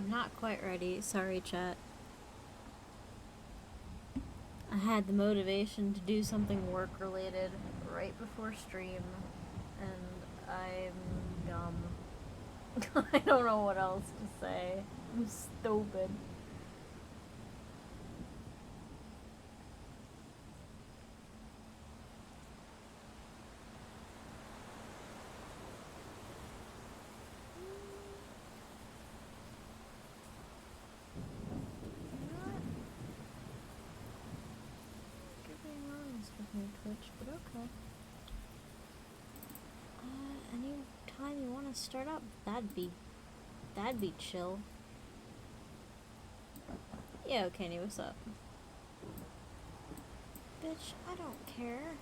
not quite ready. Sorry, chat. I had the motivation to do something work-related right before stream, and I'm dumb. I don't know what else to say. I'm stupid. Twitch, but okay. Any time you want to start up, that'd be chill. Yo, Kenny, what's up? Bitch, I don't care.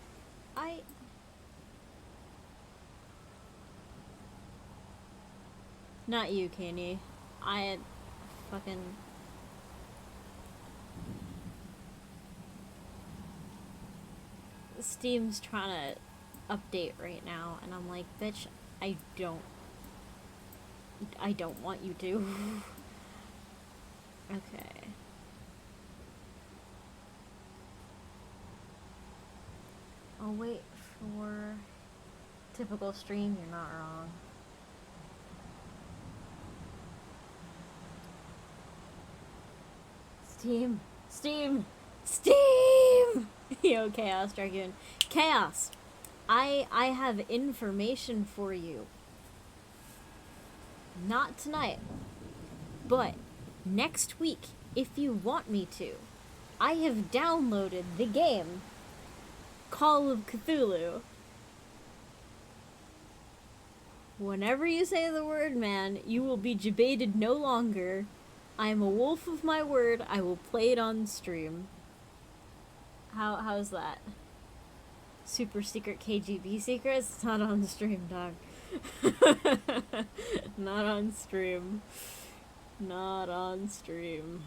Not you, Kenny. I had fucking... Steam's trying to update right now, and I'm like, bitch, I don't want you to. Okay. I'll wait for typical stream, you're not wrong. Steam! Steam! Steam! Yo, Chaos Dragoon. Chaos! I have information for you. Not tonight, but next week, if you want me to. I have downloaded the game Call of Cthulhu. Whenever you say the word man, you will be debated no longer. I am a wolf of my word. I will play it on stream. How's that? Super secret KGB secrets? It's not on stream, dog. Not on stream. Not on stream.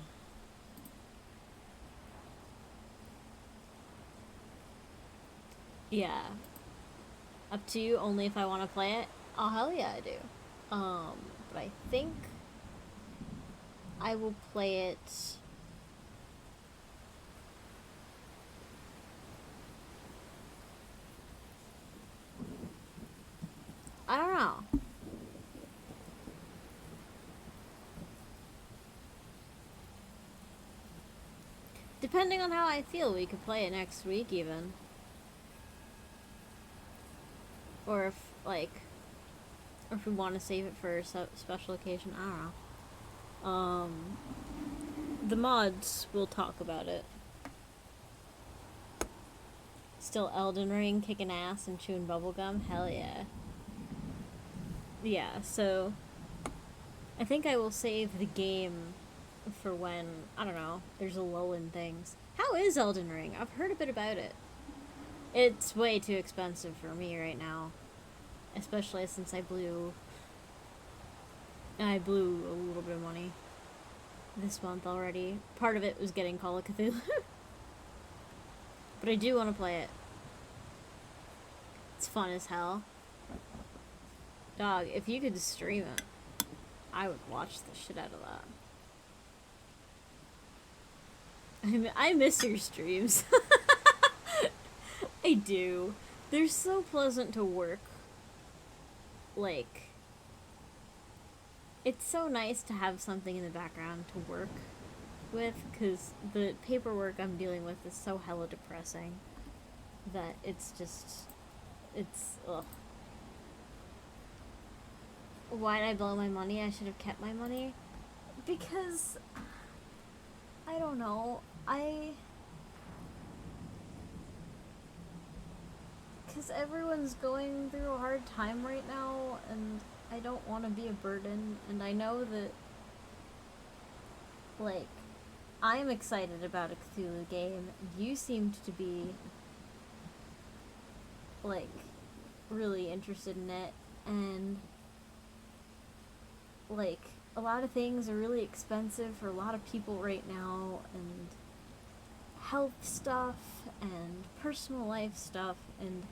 Yeah. Up to you, only if I want to play it. Oh, hell yeah, I do. But I think I will play it... I don't know. Depending on how I feel, we could play it next week even. Or if, like, or if we want to save it for a special occasion, I don't know. The mods, we'll talk about it. Still Elden Ring, kicking ass and chewing bubblegum? Hell yeah. Yeah, so I think I will save the game for when, I don't know, there's a lull in things. How is Elden Ring? I've heard a bit about it. It's way too expensive for me right now. Especially since I blew a little bit of money this month already. Part of it was getting Call of Cthulhu. But I do want to play it. It's fun as hell. Dog, if you could stream it, I would watch the shit out of that. I miss your streams. I do. They're so pleasant to work. Like, it's so nice to have something in the background to work with, because the paperwork I'm dealing with is so hella depressing that it's just, it's, ugh. Why did I blow my money? I should have kept my money. Because, I don't know, because everyone's going through a hard time right now, and I don't want to be a burden, and I know that, like, I'm excited about a Cthulhu game. You seemed to be, like, really interested in it, and, like, a lot of things are really expensive for a lot of people right now, and health stuff, and personal life stuff, and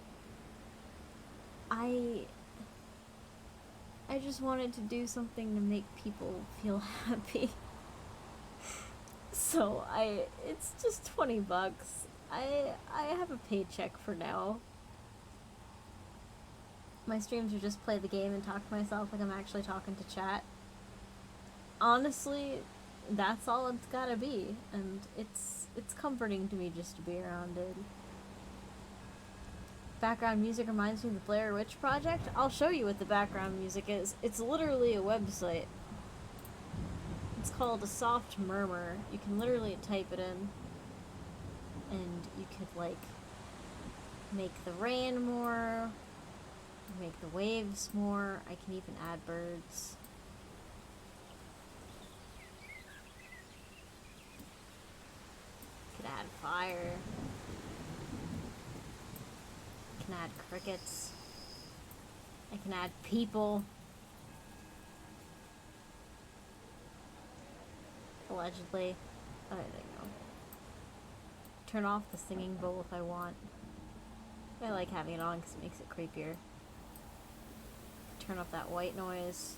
I just wanted to do something to make people feel happy. So it's just 20 bucks. I have a paycheck for now. My streams are just play the game and talk to myself like I'm actually talking to chat. Honestly, that's all it's gotta be, and it's comforting to me just to be around it. Background music reminds me of the Blair Witch Project. I'll show you what the background music is. It's literally a website. It's called a soft murmur. You can literally type it in, and you could like make the rain more, make the waves more. I can even add birds. Could add fire. I can add crickets. I can add people. Allegedly. Oh, there you go. Turn off the singing bowl if I want. I like having it on because it makes it creepier. Turn off that white noise.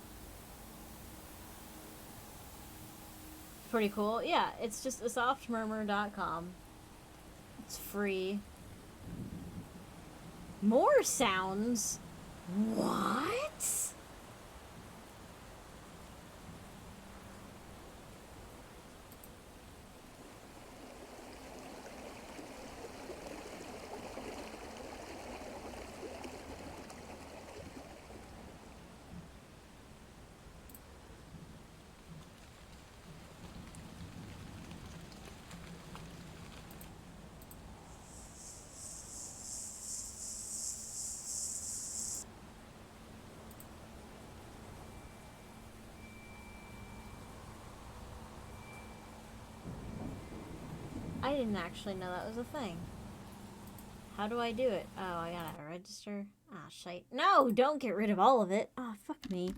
Pretty cool. Yeah, it's just asoftmurmur.com. It's free. More sounds? What? I didn't actually know that was a thing. How do I do it? Oh, I gotta register? Ah, shite. No, don't get rid of all of it. Ah, fuck me.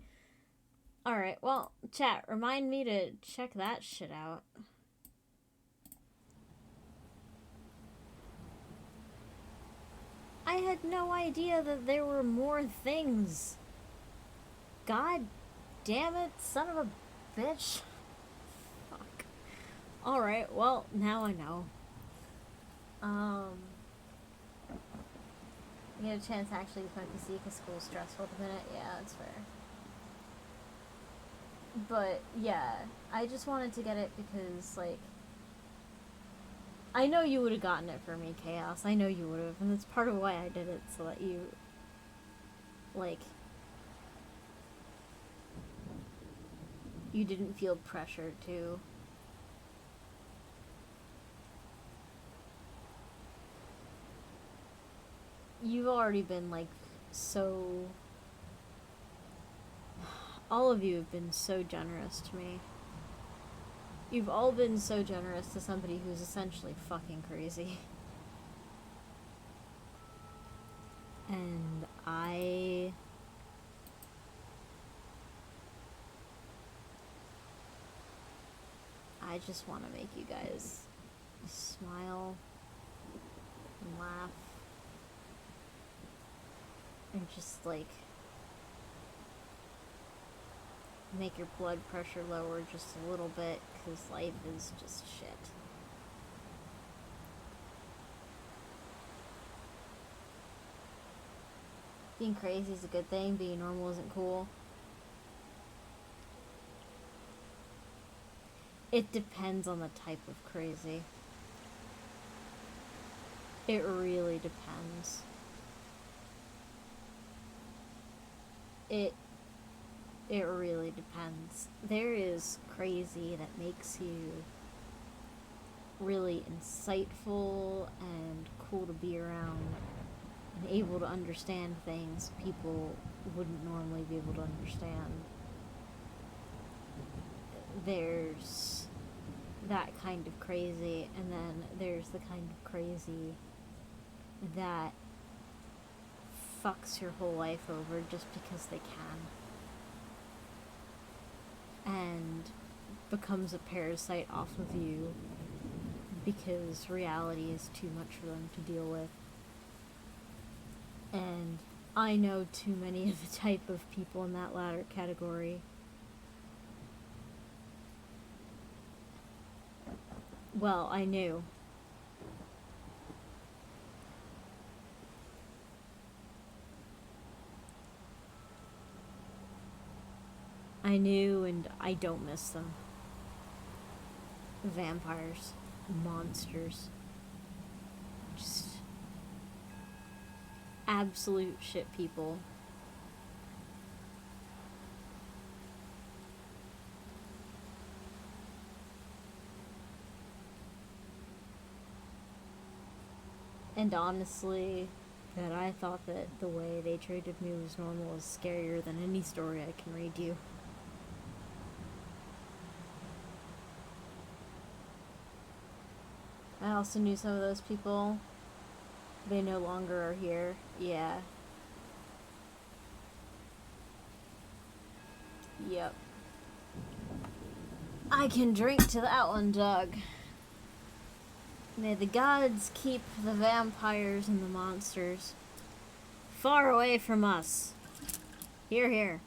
Alright, well, chat, remind me to check that shit out. I had no idea that there were more things. God damn it, son of a bitch. Fuck. Alright, well, now I know. I get a chance to actually use my PC because school's stressful at the minute. Yeah, that's fair. But, yeah, I just wanted to get it because, like, I know you would have gotten it for me, Chaos. I know you would have, and that's part of why I did it, so that you, like, you didn't feel pressured to. You've already been, like, so... All of you have been so generous to me. You've all been so generous to somebody who's essentially fucking crazy. And I just want to make you guys smile and laugh and just, like, make your blood pressure lower just a little bit, because life is just shit. Being crazy is a good thing, being normal isn't cool. It depends on the type of crazy. It really depends. It really depends. There is crazy that makes you really insightful and cool to be around and able to understand things people wouldn't normally be able to understand. There's that kind of crazy, and then there's the kind of crazy that fucks your whole life over just because they can. And becomes a parasite off of you because reality is too much for them to deal with. And I know too many of the type of people in that latter category. Well, I knew. I knew, and I don't miss them. Vampires. Monsters. Just absolute shit people. And honestly, that I thought that the way they treated me was normal is scarier than any story I can read you. I also knew some of those people. They no longer are here. Yeah. Yep. I can drink to that one, Doug. May the gods keep the vampires and the monsters far away from us. Hear, hear.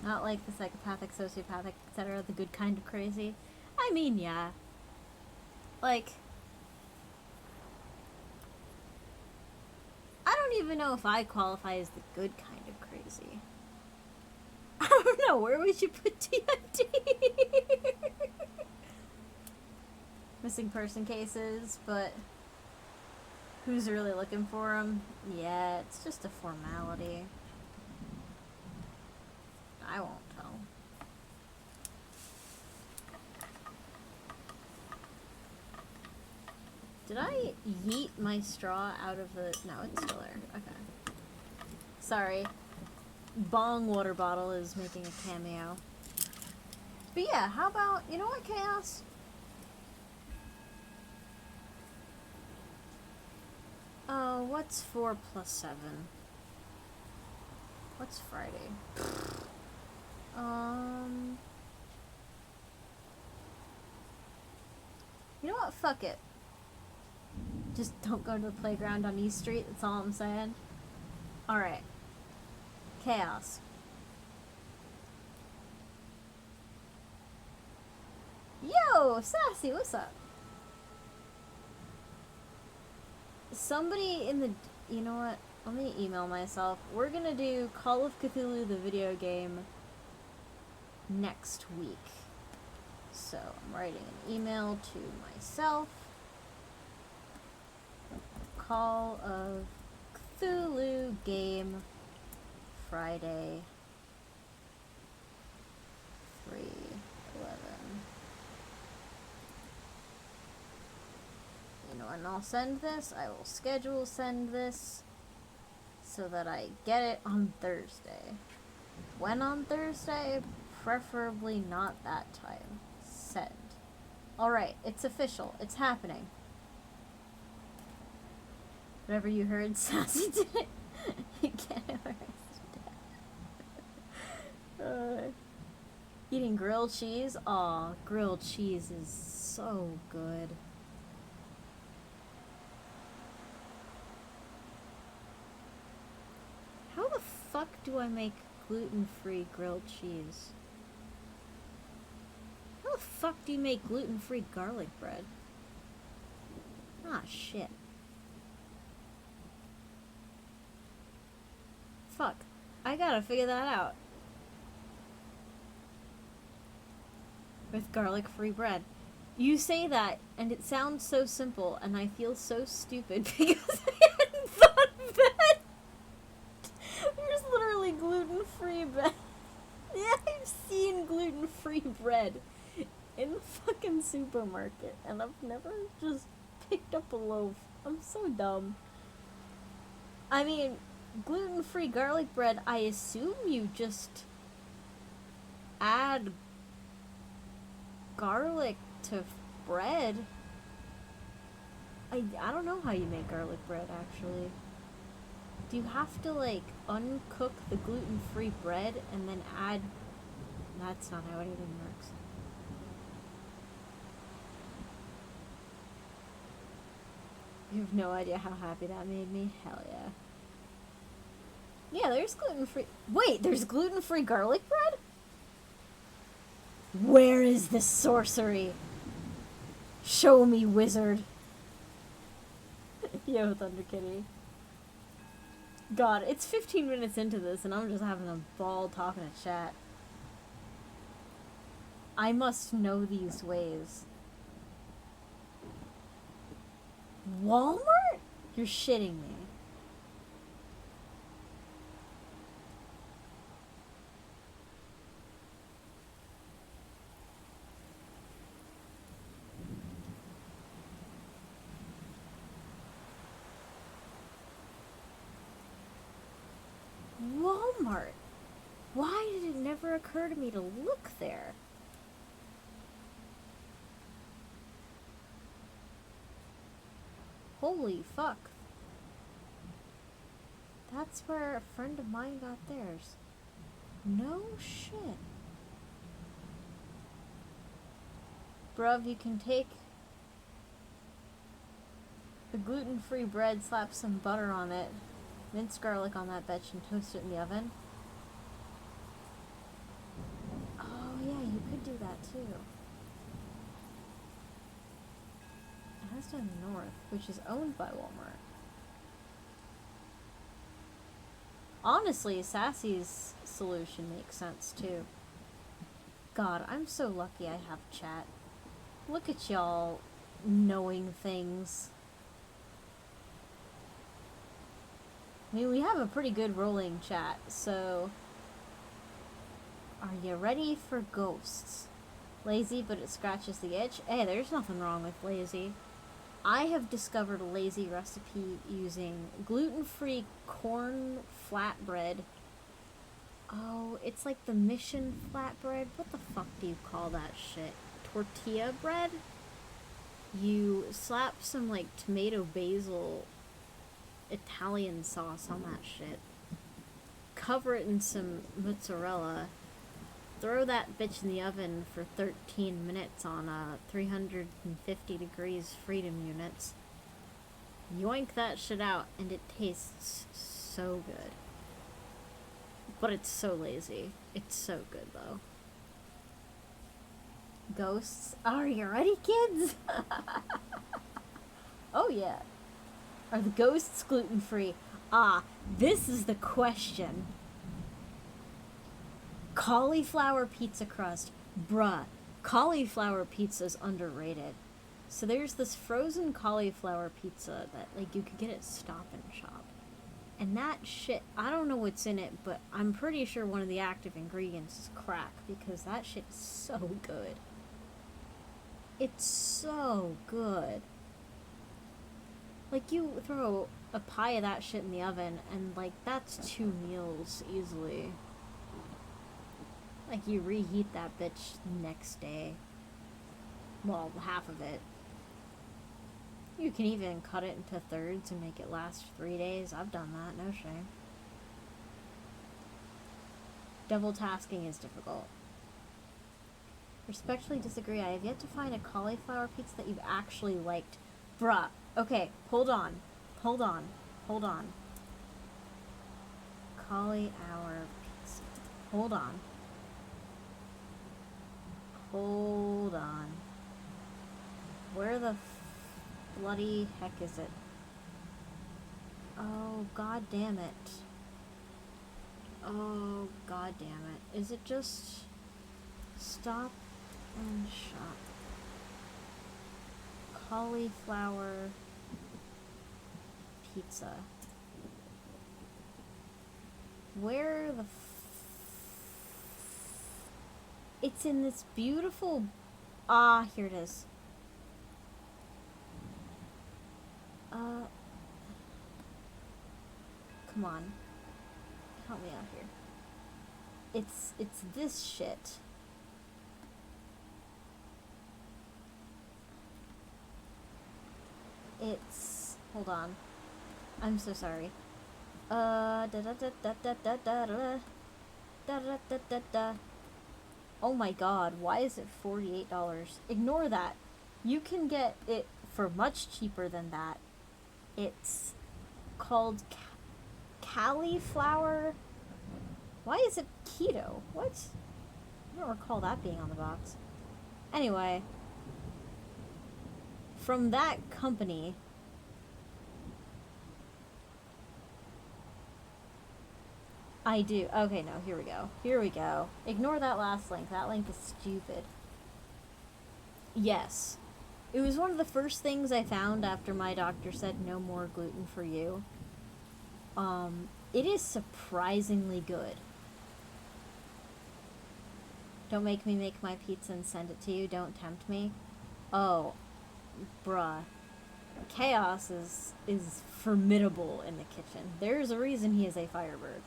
Not like the psychopathic, sociopathic, etc., the good kind of crazy. I mean, yeah. Like, I don't even know if I qualify as the good kind of crazy. I don't know, where we should put TNT? Missing person cases, but who's really looking for them? Yeah, it's just a formality. I won't tell. Did I yeet my straw out of the... No, it's still there. Okay. Sorry. Bong water bottle is making a cameo. But yeah, how about... You know what, Chaos? What's 4 plus 7? What's Friday? You know what? Fuck it. Just don't go to the playground on East Street, that's all I'm saying. Alright. Chaos. Yo, Sassy, what's up? Somebody in the... You know what? Let me email myself. We're gonna do Call of Cthulhu, the video game, next week. So, I'm writing an email to myself. Call of Cthulhu game, Friday, 3/11. You know, and I'll send this. I will send this so that I get it on Thursday. When on Thursday? Preferably not that time. Send. Alright, it's official. It's happening. Whatever you heard, Sassy did it. You can't arrest. Eating grilled cheese? Aw, grilled cheese is so good. How the fuck do I make gluten-free grilled cheese? How the fuck do you make gluten-free garlic bread? Ah, shit. Fuck. I gotta figure that out. With garlic-free bread. You say that, and it sounds so simple, and I feel so stupid because I hadn't thought of that. There's literally gluten-free bread. Yeah, I've seen gluten-free bread in the fucking supermarket, and I've never just picked up a loaf. I'm so dumb. I mean, gluten-free garlic bread, I assume you just add garlic to bread. I don't know how you make garlic bread, actually. Do you have to, like, uncook the gluten-free bread and then add... That's not how anything works. You have no idea how happy that made me. Hell yeah. Yeah, there's gluten-free... Wait, there's gluten-free garlic bread? Where is this sorcery? Show me, wizard. Yo, Thunder Kitty. God, it's 15 minutes into this and I'm just having a ball talking to chat. I must know these ways. Walmart? You're shitting me. Walmart? Why did it never occur to me to look there? Holy fuck. That's where a friend of mine got theirs. No shit. Bruv, you can take the gluten-free bread, slap some butter on it, mince garlic on that bitch, and toast it in the oven. Oh yeah, you could do that too. It has to in the north, which is owned by Walmart. Honestly, Sassy's solution makes sense too. God, I'm so lucky I have chat. Look at y'all knowing things. I mean, we have a pretty good rolling chat, so... Are you ready for ghosts? Lazy, but it scratches the itch? Hey, there's nothing wrong with lazy. I have discovered a lazy recipe using gluten-free corn flatbread. Oh, it's like the Mission flatbread? What the fuck do you call that shit? Tortilla bread? You slap some, like, tomato basil Italian sauce on that shit. Cover it in some mozzarella. Throw that bitch in the oven for 13 minutes on 350 degrees freedom units. Yoink that shit out, and it tastes so good. But it's so lazy. It's so good, though. Ghosts. Are you ready, kids? Oh, yeah. Are the ghosts gluten-free? Ah, this is the question. Cauliflower pizza crust. Bruh, cauliflower pizza's underrated. So there's this frozen cauliflower pizza that, like, you could get at Stop and Shop. And that shit, I don't know what's in it, but I'm pretty sure one of the active ingredients is crack, because that shit is so good. It's so good. Like, you throw a pie of that shit in the oven, and, like, that's 2 meals easily. Like, you reheat that bitch next day. Well, half of it. You can even cut it into thirds and make it last 3 days. I've done that, no shame. Double tasking is difficult. Respectfully disagree. I have yet to find a cauliflower pizza that you've actually liked. Bruh. Okay, hold on. Hold on. Hold on. Cauliflower pizza. Hold on. Hold on. Where the bloody heck is it? Oh, god damn it. Oh, god damn it. Is it just Stop and Shop? Cauliflower pizza. Where the it's in this beautiful... Ah, here it is. Come on. Help me out here. It's this shit. It's... Hold on. I'm so sorry. Da da da da da da da da da da da da da. Oh my god, why is it $48? Ignore that. You can get it for much cheaper than that. It's called cauliflower. Why is it keto? What? I don't recall that being on the box. Anyway, from that company, I do. Okay, no, here we go. Here we go. Ignore that last link. That link is stupid. Yes. It was one of the first things I found after my doctor said no more gluten for you. It is surprisingly good. Don't make me make my pizza and send it to you. Don't tempt me. Oh, bruh. Chaos is formidable in the kitchen. There's a reason he is a firebird.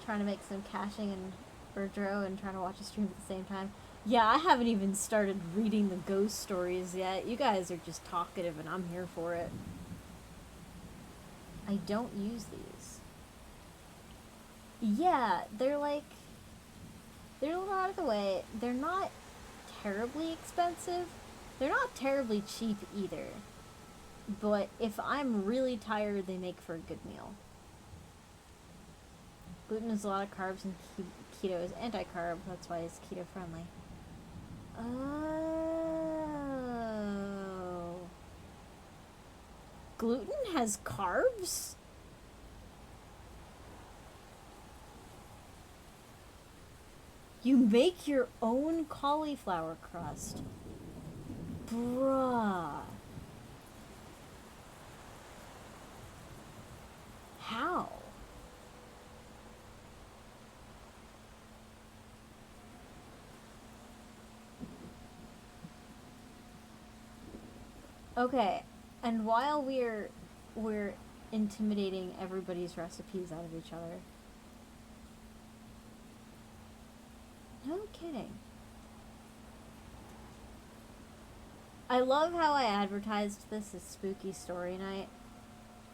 Trying to make some caching in Birdro and trying to watch a stream at the same time. Yeah, I haven't even started reading the ghost stories yet. You guys are just talkative and I'm here for it. I don't use these. Yeah, they're like... They're a lot of the way. They're not terribly expensive. They're not terribly cheap either. But if I'm really tired, they make for a good meal. Gluten is a lot of carbs and keto is anti-carb. That's why it's keto friendly. Oh. Gluten has carbs? You make your own cauliflower crust. Bruh. How? Okay, and while we're intimidating everybody's recipes out of each other. No kidding. I love how I advertised this as Spooky Story Night.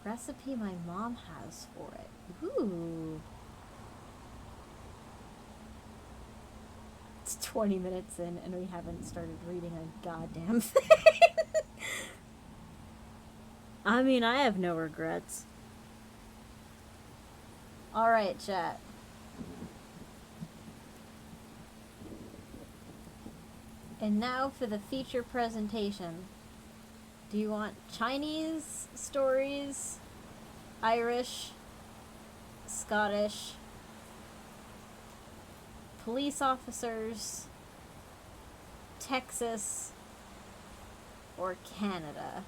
Recipe my mom has for it. Ooh. It's 20 minutes in and we haven't started reading a goddamn thing. I mean, I have no regrets. Alright, chat. And now for the feature presentation. Do you want Chinese stories, Irish, Scottish, police officers, Texas, or Canada?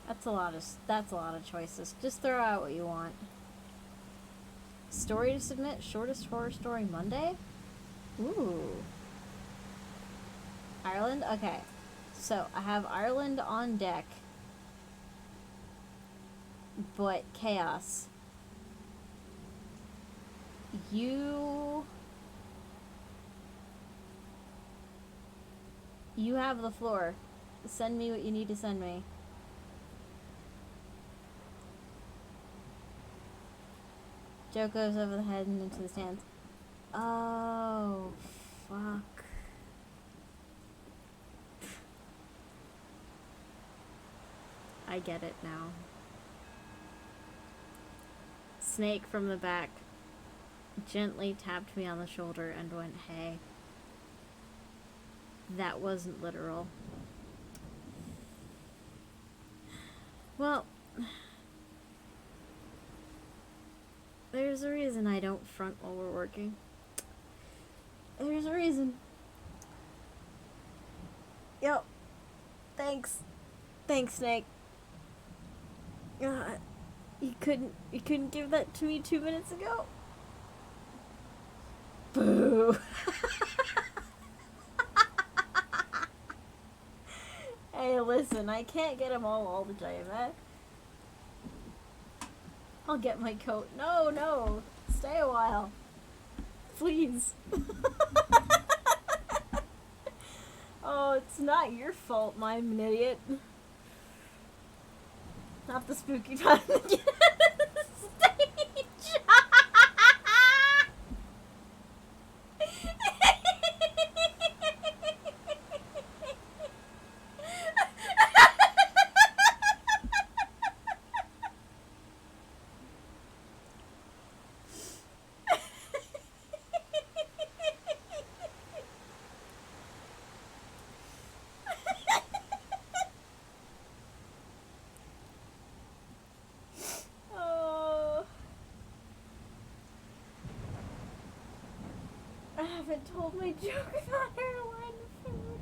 That's a lot of choices. Just throw out what you want. Story to submit, shortest horror story Monday? Ooh. Ireland? Okay. So, I have Ireland on deck. But chaos. You have the floor. Send me what you need to send me. Joe goes over the head and into the stands. Oh, fuck. I get it now. Snake from the back gently tapped me on the shoulder and went, "Hey." That wasn't literal. Well, there's a reason I don't front while we're working. There's a reason. Yep. Thanks. Thanks, Snake. You couldn't give that to me 2 minutes ago? Boo. Hey, listen, I can't get them all the time, eh? I'll get my coat. No, stay a while. Please. Oh, it's not your fault, I'm an idiot. Not the spooky time again. Stage. I haven't told my joke about airline food.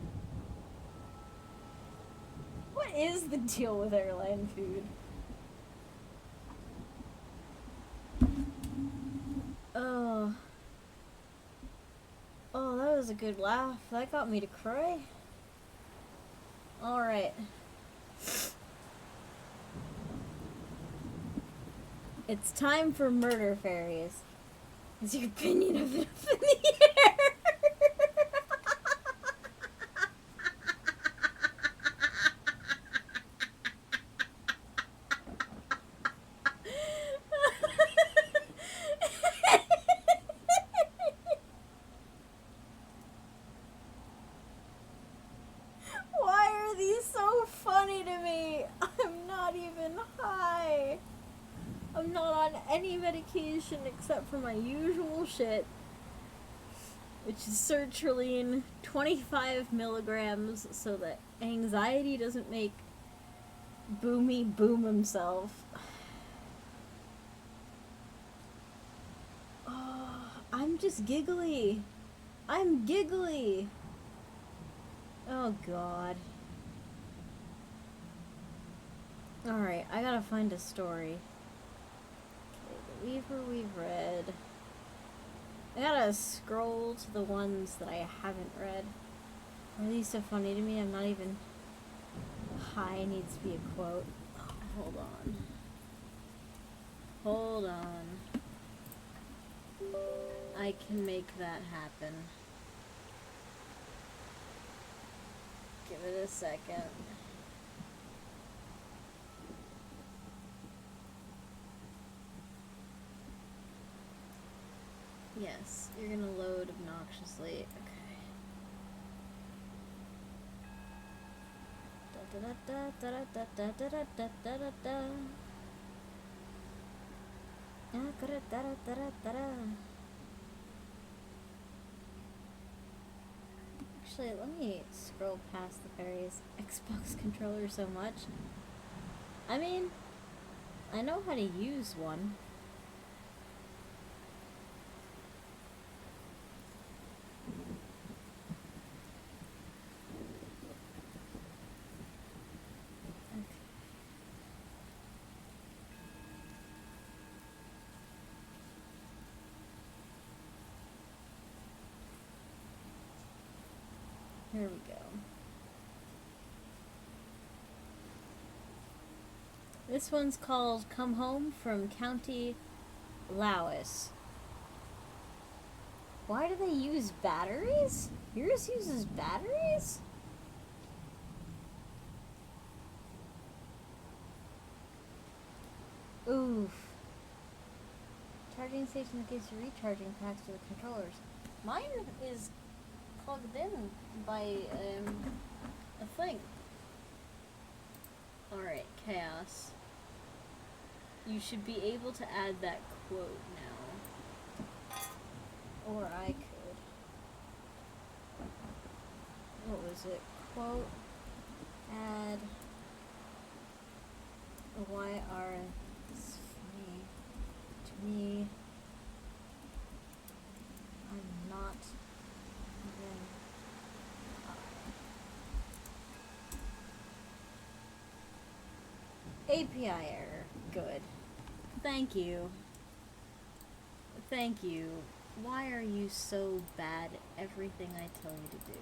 What is the deal with airline food? Oh. Oh, that was a good laugh. That got me to cry. Alright. It's time for murder fairies. Is your opinion of it up in the air? Why are these so funny to me? I'm not even high. I'm not on any medication except for my usual shit, which is sertraline, 25 milligrams, so that anxiety doesn't make Boomy boom himself. Oh, I'm just giggly. I'm giggly. Oh, God. Alright, I gotta find a story. Okay, the Weaver we've read. I gotta scroll to the ones that I haven't read. Are these so funny to me? I'm not even high. Needs to be a quote. Oh, hold on. Hold on. I can make that happen. Give it a second. Yes, you're gonna load obnoxiously. Okay. Da da da da da da da da da da da da. Da da da da da da. Actually, let me scroll past the various Xbox controllers so much. I mean, I know how to use one. Here we go. This one's called Come Home from County Louis. Why do they use batteries? Yours uses batteries? Oof. Charging station that gives you recharging packs to the controllers. Mine is plugged in by a thing. Alright, Chaos. You should be able to add that quote now. Or I could. What was it? Quote. Add. Why are this funny to me? I'm not even. API error. Good. Thank you. Thank you. Why are you so bad at everything I tell you to do?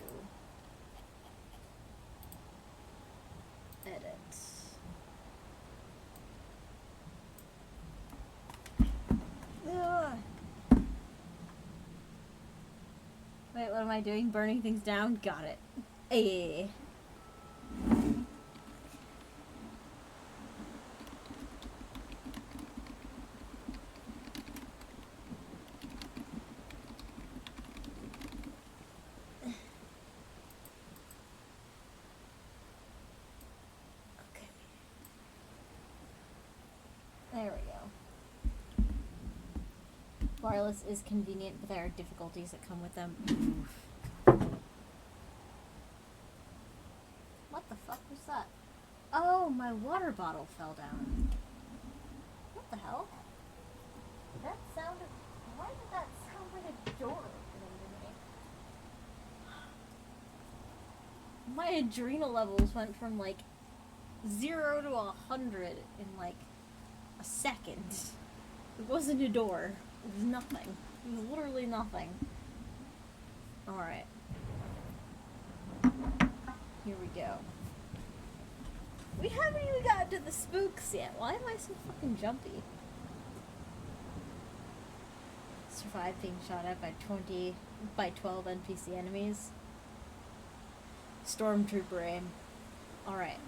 Edit. Ugh. Wait, what am I doing? Burning things down? Got it. Hey. There we go. Wireless is convenient, but there are difficulties that come with them. Oof. What the fuck was that? Oh, my water bottle fell down. What the hell? That sounded... Why did that sound like a door opening to me? my adrenal levels went from like 0 to 100 in like a second. It wasn't a door. It was nothing. It was literally nothing. Alright. Here we go. We haven't even gotten to the spooks yet. Why am I so fucking jumpy? Survived being shot at by 12 NPC enemies. Stormtrooper aim. Alright.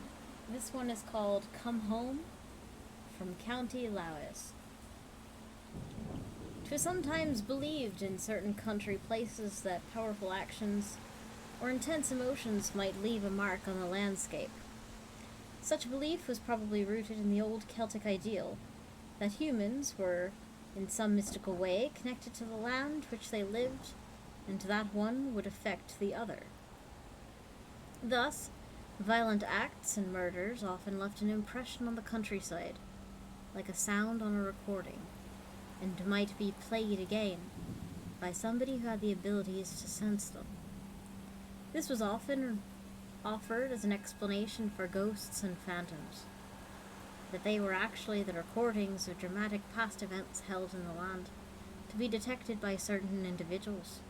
This one is called Come Home from County Lowis. 'Twas sometimes believed in certain country places that powerful actions or intense emotions might leave a mark on the landscape. Such a belief was probably rooted in the old Celtic ideal that humans were, in some mystical way, connected to the land which they lived, and that one would affect the other. Thus, violent acts and murders often left an impression on the countryside, like a sound on a recording, and might be played again by somebody who had the abilities to sense them. This was often offered as an explanation for ghosts and phantoms, that they were actually the recordings of dramatic past events held in the land, to be detected by certain individuals.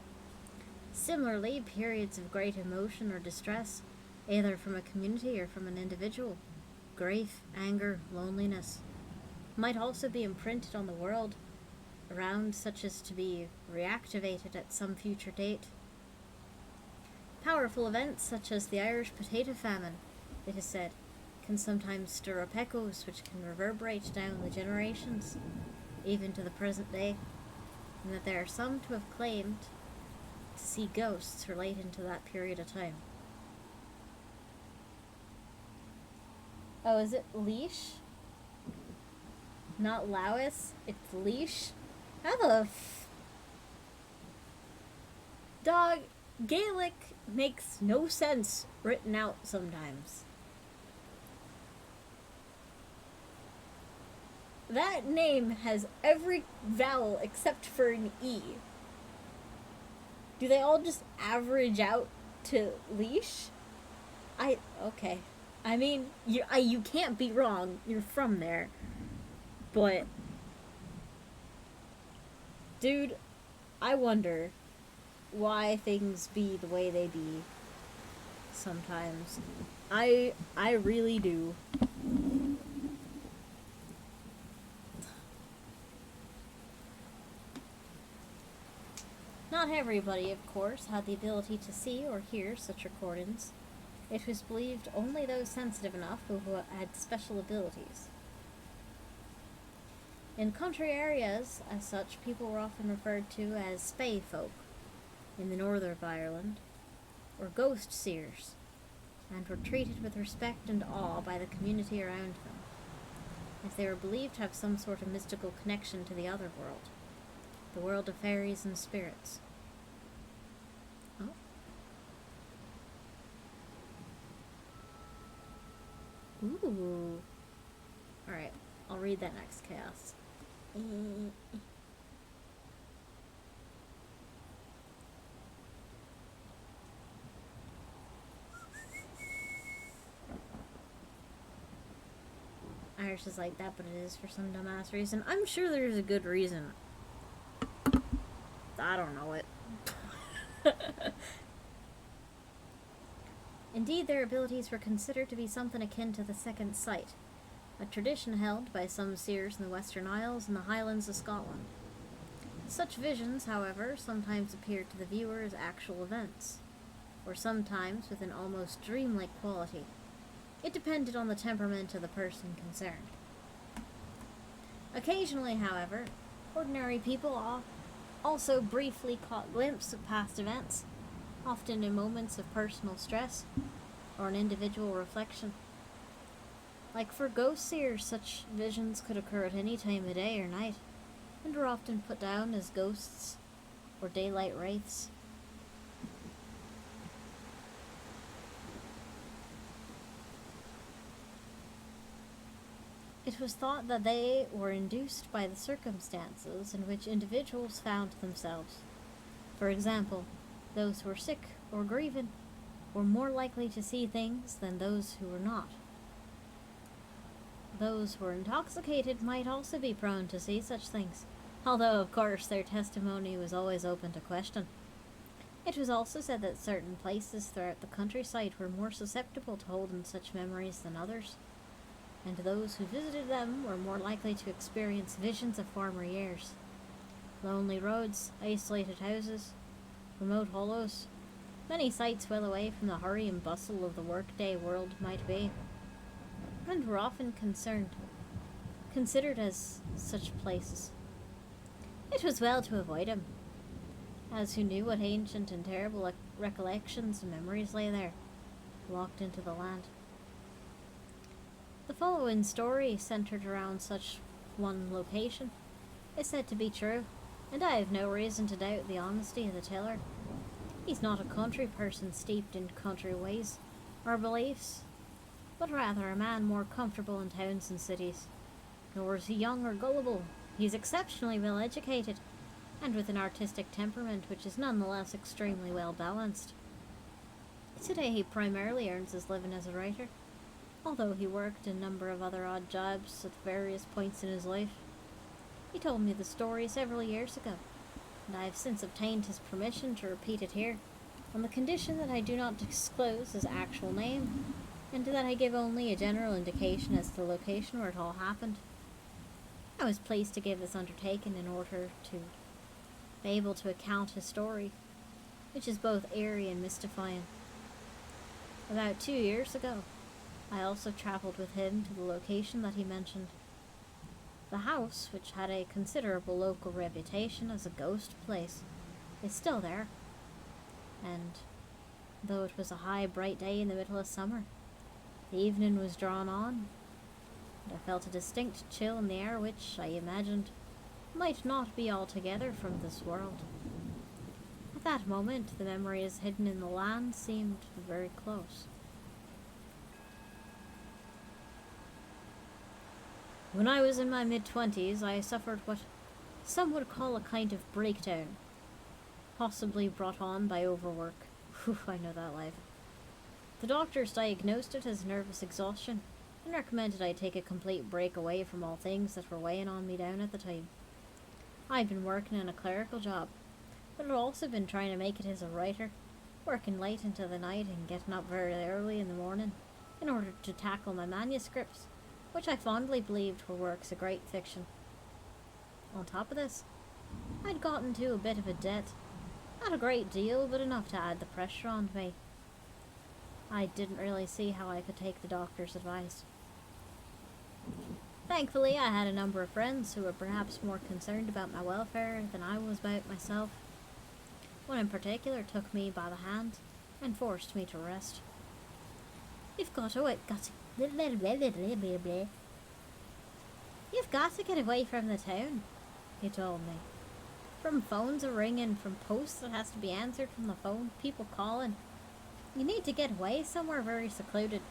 Similarly, periods of great emotion or distress, either from a community or from an individual, grief, anger, loneliness, might also be imprinted on the world around, such as to be reactivated at some future date. Powerful events such as the Irish potato famine, it is said, can sometimes stir up echoes which can reverberate down the generations, even to the present day, and that there are some to have claimed to see ghosts relating to that period of time. Oh, is it Leash? Not Lowis, it's Leash? How the Dog, Gaelic makes no sense written out sometimes. That name has every vowel except for an E. Do they all just average out to Leash? Okay. I mean, you can't be wrong. You're from there. But, dude, I wonder why things be the way they be sometimes. I really do. Not everybody, of course, had the ability to see or hear such recordings. It was believed only those sensitive enough who had special abilities. In country areas, as such, people were often referred to as spey folk in the northern of Ireland, or ghost seers, and were treated with respect and awe by the community around them, as they were believed to have some sort of mystical connection to the other world, the world of fairies and spirits. Oh. Ooh. Alright, I'll read that next chaos. Irish is like that, but it is for some dumbass reason. I'm sure there's a good reason. I don't know it. Indeed, their abilities were considered to be something akin to the second sight, a tradition held by some seers in the Western Isles and the Highlands of Scotland. Such visions, however, sometimes appeared to the viewer as actual events, or sometimes with an almost dreamlike quality. It depended on the temperament of the person concerned. Occasionally, however, ordinary people also briefly caught glimpses of past events, often in moments of personal stress or an individual reflection. Like for ghost seers, such visions could occur at any time of day or night, and were often put down as ghosts or daylight wraiths. It was thought that they were induced by the circumstances in which individuals found themselves. For example, those who were sick or grieving, were more likely to see things than those who were not. Those who were intoxicated might also be prone to see such things, although, of course, their testimony was always open to question. It was also said that certain places throughout the countryside were more susceptible to holding such memories than others, and those who visited them were more likely to experience visions of former years. Lonely roads, isolated houses, remote hollows, many sites well away from the hurry and bustle of the workday world might be, and were often considered as such places. It was well to avoid them, as who knew what ancient and terrible recollections and memories lay there, locked into the land. The following story, centered around such one location, is said to be true, and I have no reason to doubt the honesty of the teller. He's not a country person steeped in country ways or beliefs, but rather a man more comfortable in towns and cities. Nor is he young or gullible. He's exceptionally well educated, and with an artistic temperament which is nonetheless extremely well balanced. Today he primarily earns his living as a writer, although he worked a number of other odd jobs at various points in his life. He told me the story several years ago, and I have since obtained his permission to repeat it here, on the condition that I do not disclose his actual name, and that I give only a general indication as to the location where it all happened. I was pleased to give this undertaking in order to be able to account his story, which is both eerie and mystifying. About 2 years ago, I also travelled with him to the location that he mentioned. The house, which had a considerable local reputation as a ghost place, is still there, and though it was a high, bright day in the middle of summer, the evening was drawn on, and I felt a distinct chill in the air which, I imagined, might not be altogether from this world. At that moment, the memories hidden in the land seemed very close. When I was in my mid-20s, I suffered what some would call a kind of breakdown, possibly brought on by overwork. Whew, I know that life. The doctors diagnosed it as nervous exhaustion and recommended I take a complete break away from all things that were weighing on me down at the time. I'd been working in a clerical job, but had also been trying to make it as a writer, working late into the night and getting up very early in the morning in order to tackle my manuscripts, which I fondly believed were works of great fiction. On top of this, I'd got into a bit of a debt. Not a great deal, but enough to add the pressure on me. I didn't really see how I could take the doctor's advice. Thankfully, I had a number of friends who were perhaps more concerned about my welfare than I was about myself. One in particular took me by the hand and forced me to rest. You've got to get away from the town, he told me. From phones a ringing, from posts that has to be answered from the phone, people calling. You need to get away somewhere very secluded,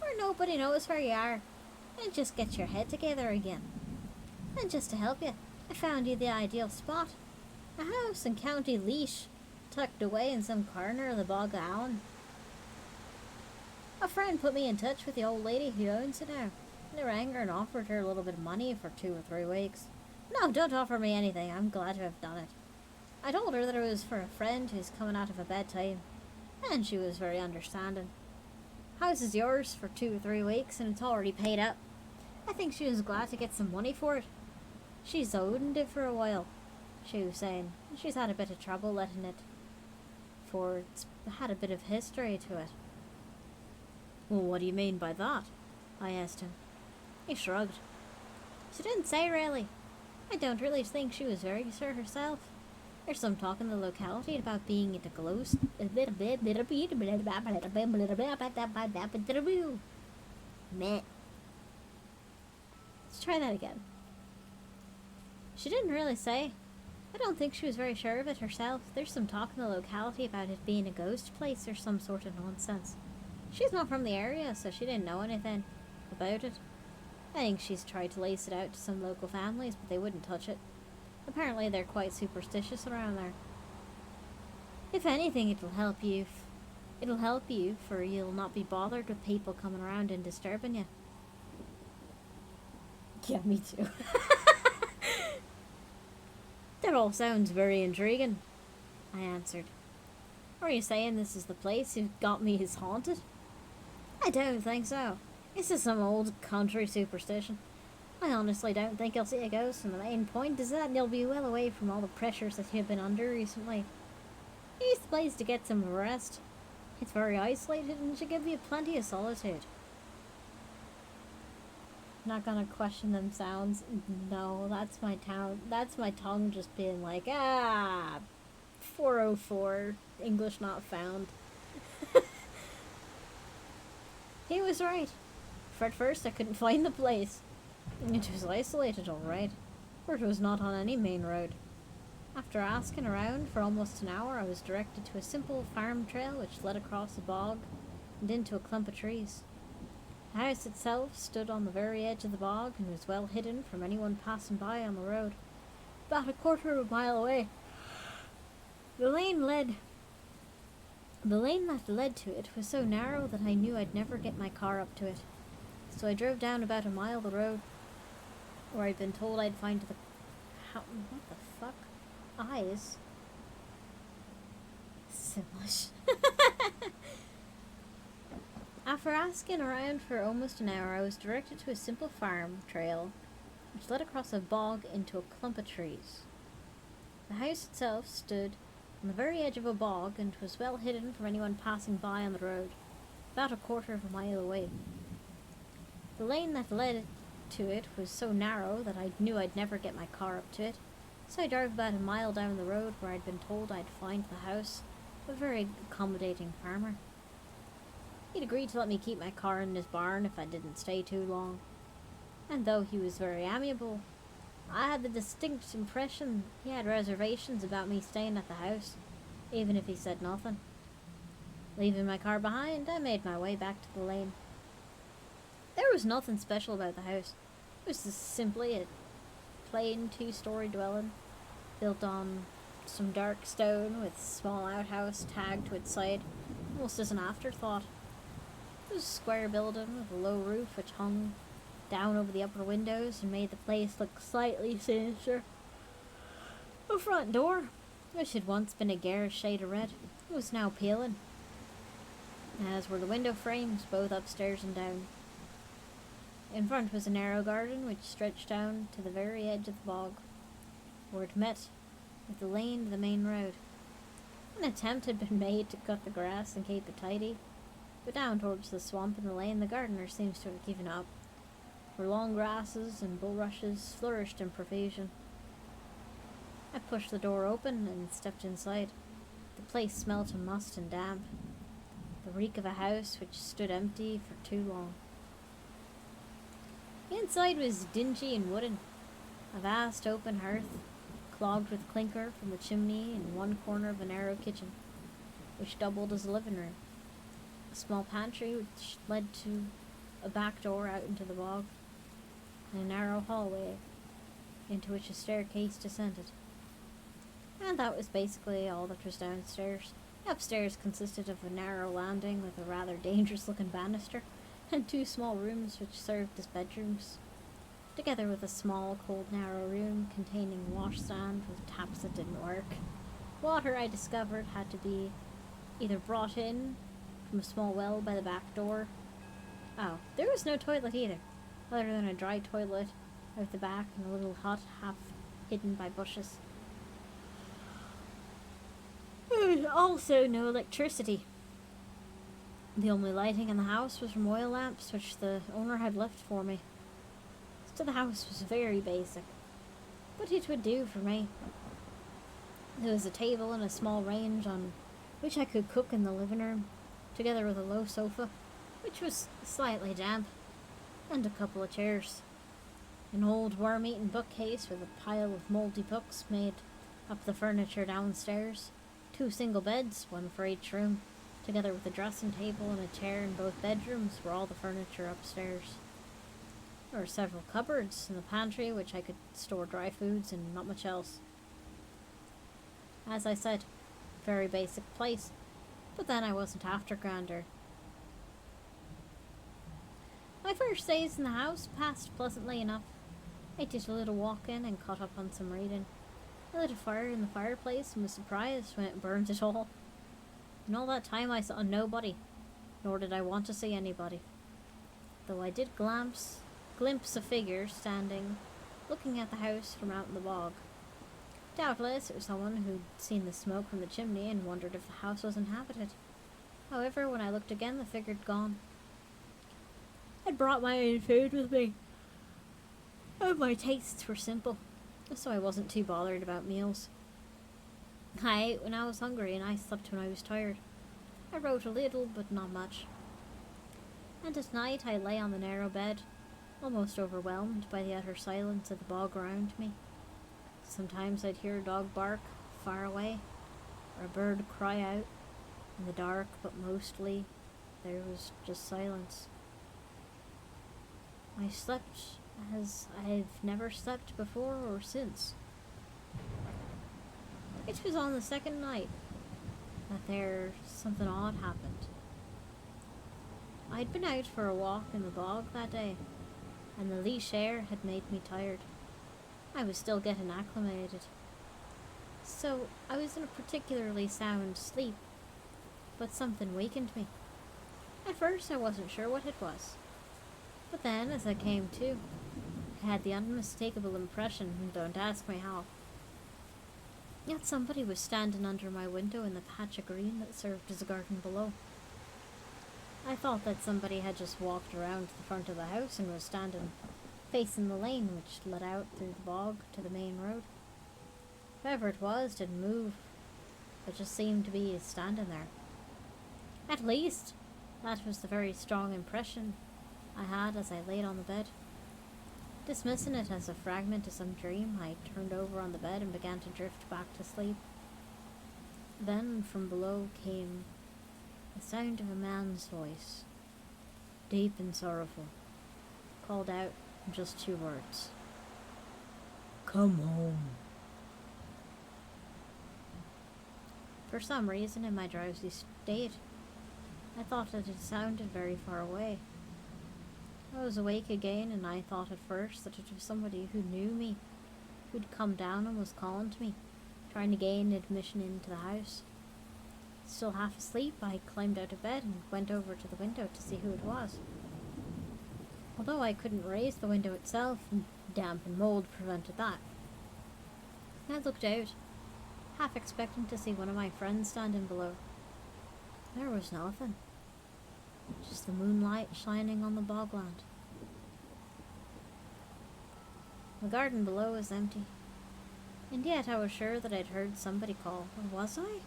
where nobody knows where you are, and just get your head together again. And just to help you, I found you the ideal spot. A house in County Laois, tucked away in some corner of the Bog of Allen. A friend put me in touch with the old lady who owns it now. And I rang her and offered her a little bit of money for 2 or 3 weeks. No, don't offer me anything. I'm glad to have done it. I told her that it was for a friend who's coming out of a bad time, and she was very understanding. House is yours for 2 or 3 weeks, and it's already paid up. I think she was glad to get some money for it. She's owed it for a while, she was saying. She's had a bit of trouble letting it, for it's had a bit of history to it. Well, what do you mean by that? I asked him. He shrugged. She didn't say really. I don't really think she was very sure herself. There's some talk in the locality about being into ghost. Meh. Let's try that again. She didn't really say. I don't think she was very sure of it herself. There's some talk in the locality about it being a ghost place or some sort of nonsense. She's not from the area, so she didn't know anything about it. I think she's tried to lace it out to some local families, but they wouldn't touch it. Apparently they're quite superstitious around there. If anything, it'll help you It'll help you, for you'll not be bothered with people coming around and disturbing you. Yeah, me too. That all sounds very intriguing, I answered. Are you saying this is the place you've got me is haunted? I don't think so. This is some old country superstition. I honestly don't think you'll see a ghost, and the main point is that you'll be well away from all the pressures that you've been under recently. Use the place to get some rest. It's very isolated and should give you plenty of solitude. Not gonna question them sounds. No, that's my town. That's my tongue just being like, 404, English not found. He was right. For at first I couldn't find the place. It was isolated, all right, for it was not on any main road. After asking around for almost an hour, I was directed to a simple farm trail which led across a bog and into a clump of trees. The house itself stood on the very edge of the bog and was well hidden from anyone passing by on the road, about a quarter of a mile away. The lane that led to it was so narrow that I knew I'd never get my car up to it. So I drove down about a mile the road, where I'd been told I'd find the... what the fuck? Eyes? Simlish. After asking around for almost an hour, I was directed to a simple farm trail, which led across a bog into a clump of trees. The house itself stood on the very edge of a bog and was well hidden from anyone passing by on the road, about a quarter of a mile away. The lane that led to it was so narrow that I knew I'd never get my car up to it, so I drove about a mile down the road where I'd been told I'd find the house of a very accommodating farmer. He'd agreed to let me keep my car in his barn if I didn't stay too long, and though he was very amiable, I had the distinct impression he had reservations about me staying at the house, even if he said nothing. Leaving my car behind, I made my way back to the lane. There was nothing special about the house. It was just simply a plain two-story dwelling, built on some dark stone with a small outhouse tagged to its side, almost as an afterthought. It was a square building with a low roof which hung down over the upper windows and made the place look slightly sinister. The front door, which had once been a garish shade of red, was now peeling, as were the window frames, both upstairs and down. In front was a narrow garden which stretched down to the very edge of the bog, where it met with the lane to the main road. An attempt had been made to cut the grass and keep it tidy, but down towards the swamp in the lane the gardener seems to have given up, for long grasses and bulrushes flourished in profusion. I pushed the door open and stepped inside. The place smelt of must and damp, the reek of a house which stood empty for too long. The inside was dingy and wooden, a vast open hearth, clogged with clinker from the chimney in one corner of a narrow kitchen, which doubled as a living room, a small pantry which led to a back door out into the bog, and a narrow hallway into which a staircase descended. And that was basically all that was downstairs. Upstairs consisted of a narrow landing with a rather dangerous-looking banister, and two small rooms which served as bedrooms, together with a small, cold, narrow room containing a washstand with taps that didn't work. Water, I discovered, had to be either brought in from a small well by the back door. Oh, there was no toilet either, other than a dry toilet out the back in a little hut half hidden by bushes. There was also no electricity. The only lighting in the house was from oil lamps which the owner had left for me. So the house was very basic, but it would do for me. There was a table and a small range on which I could cook in the living room, together with a low sofa, which was slightly damp, and a couple of chairs. An old worm-eaten bookcase with a pile of mouldy books made up the furniture downstairs, 2 single beds, one for each room, together with a dressing table and a chair in both bedrooms were all the furniture upstairs. There were several cupboards in the pantry which I could store dry foods and not much else. As I said, very basic place, But then I wasn't after grander. My first days in the house passed pleasantly enough. I did a little walking and caught up on some reading. I lit a fire in the fireplace and was surprised when it burned at all. In all that time I saw nobody, nor did I want to see anybody. Though I did glimpse a figure standing, looking at the house from out in the bog. Doubtless it was someone who'd seen the smoke from the chimney and wondered if the house was inhabited. However, when I looked again, the figure had gone. I'd brought my own food with me, and my tastes were simple, so I wasn't too bothered about meals. I ate when I was hungry, and I slept when I was tired. I wrote a little, but not much. And at night I lay on the narrow bed, almost overwhelmed by the utter silence of the bog around me. Sometimes I'd hear a dog bark far away, or a bird cry out in the dark, but mostly there was just silence. I slept as I've never slept before or since. It was on the second night that something odd happened. I'd been out for a walk in the bog that day, and the leash air had made me tired. I was still getting acclimated. So I was in a particularly sound sleep, but something wakened me. At first I wasn't sure what it was. But then, as I came to, I had the unmistakable impression, and don't ask me how, that somebody was standing under my window in the patch of green that served as a garden below. I thought that somebody had just walked around to the front of the house and was standing facing the lane which led out through the bog to the main road. Whoever it was didn't move, but just seemed to be standing there. At least, that was the very strong impression I had as I laid on the bed. Dismissing it as a fragment of some dream, I turned over on the bed and began to drift back to sleep. Then from below came the sound of a man's voice, deep and sorrowful, called out in just 2 words. "Come home." For some reason in my drowsy state, I thought that it sounded very far away. I was awake again, and I thought at first that it was somebody who knew me, who'd come down and was calling to me, trying to gain admission into the house. Still half asleep, I climbed out of bed and went over to the window to see who it was. Although I couldn't raise the window itself, damp and mold prevented that. I looked out, half expecting to see one of my friends standing below. There was nothing. Just the moonlight shining on the bogland. The garden below was empty, and yet I was sure that I'd heard somebody call. Or was I?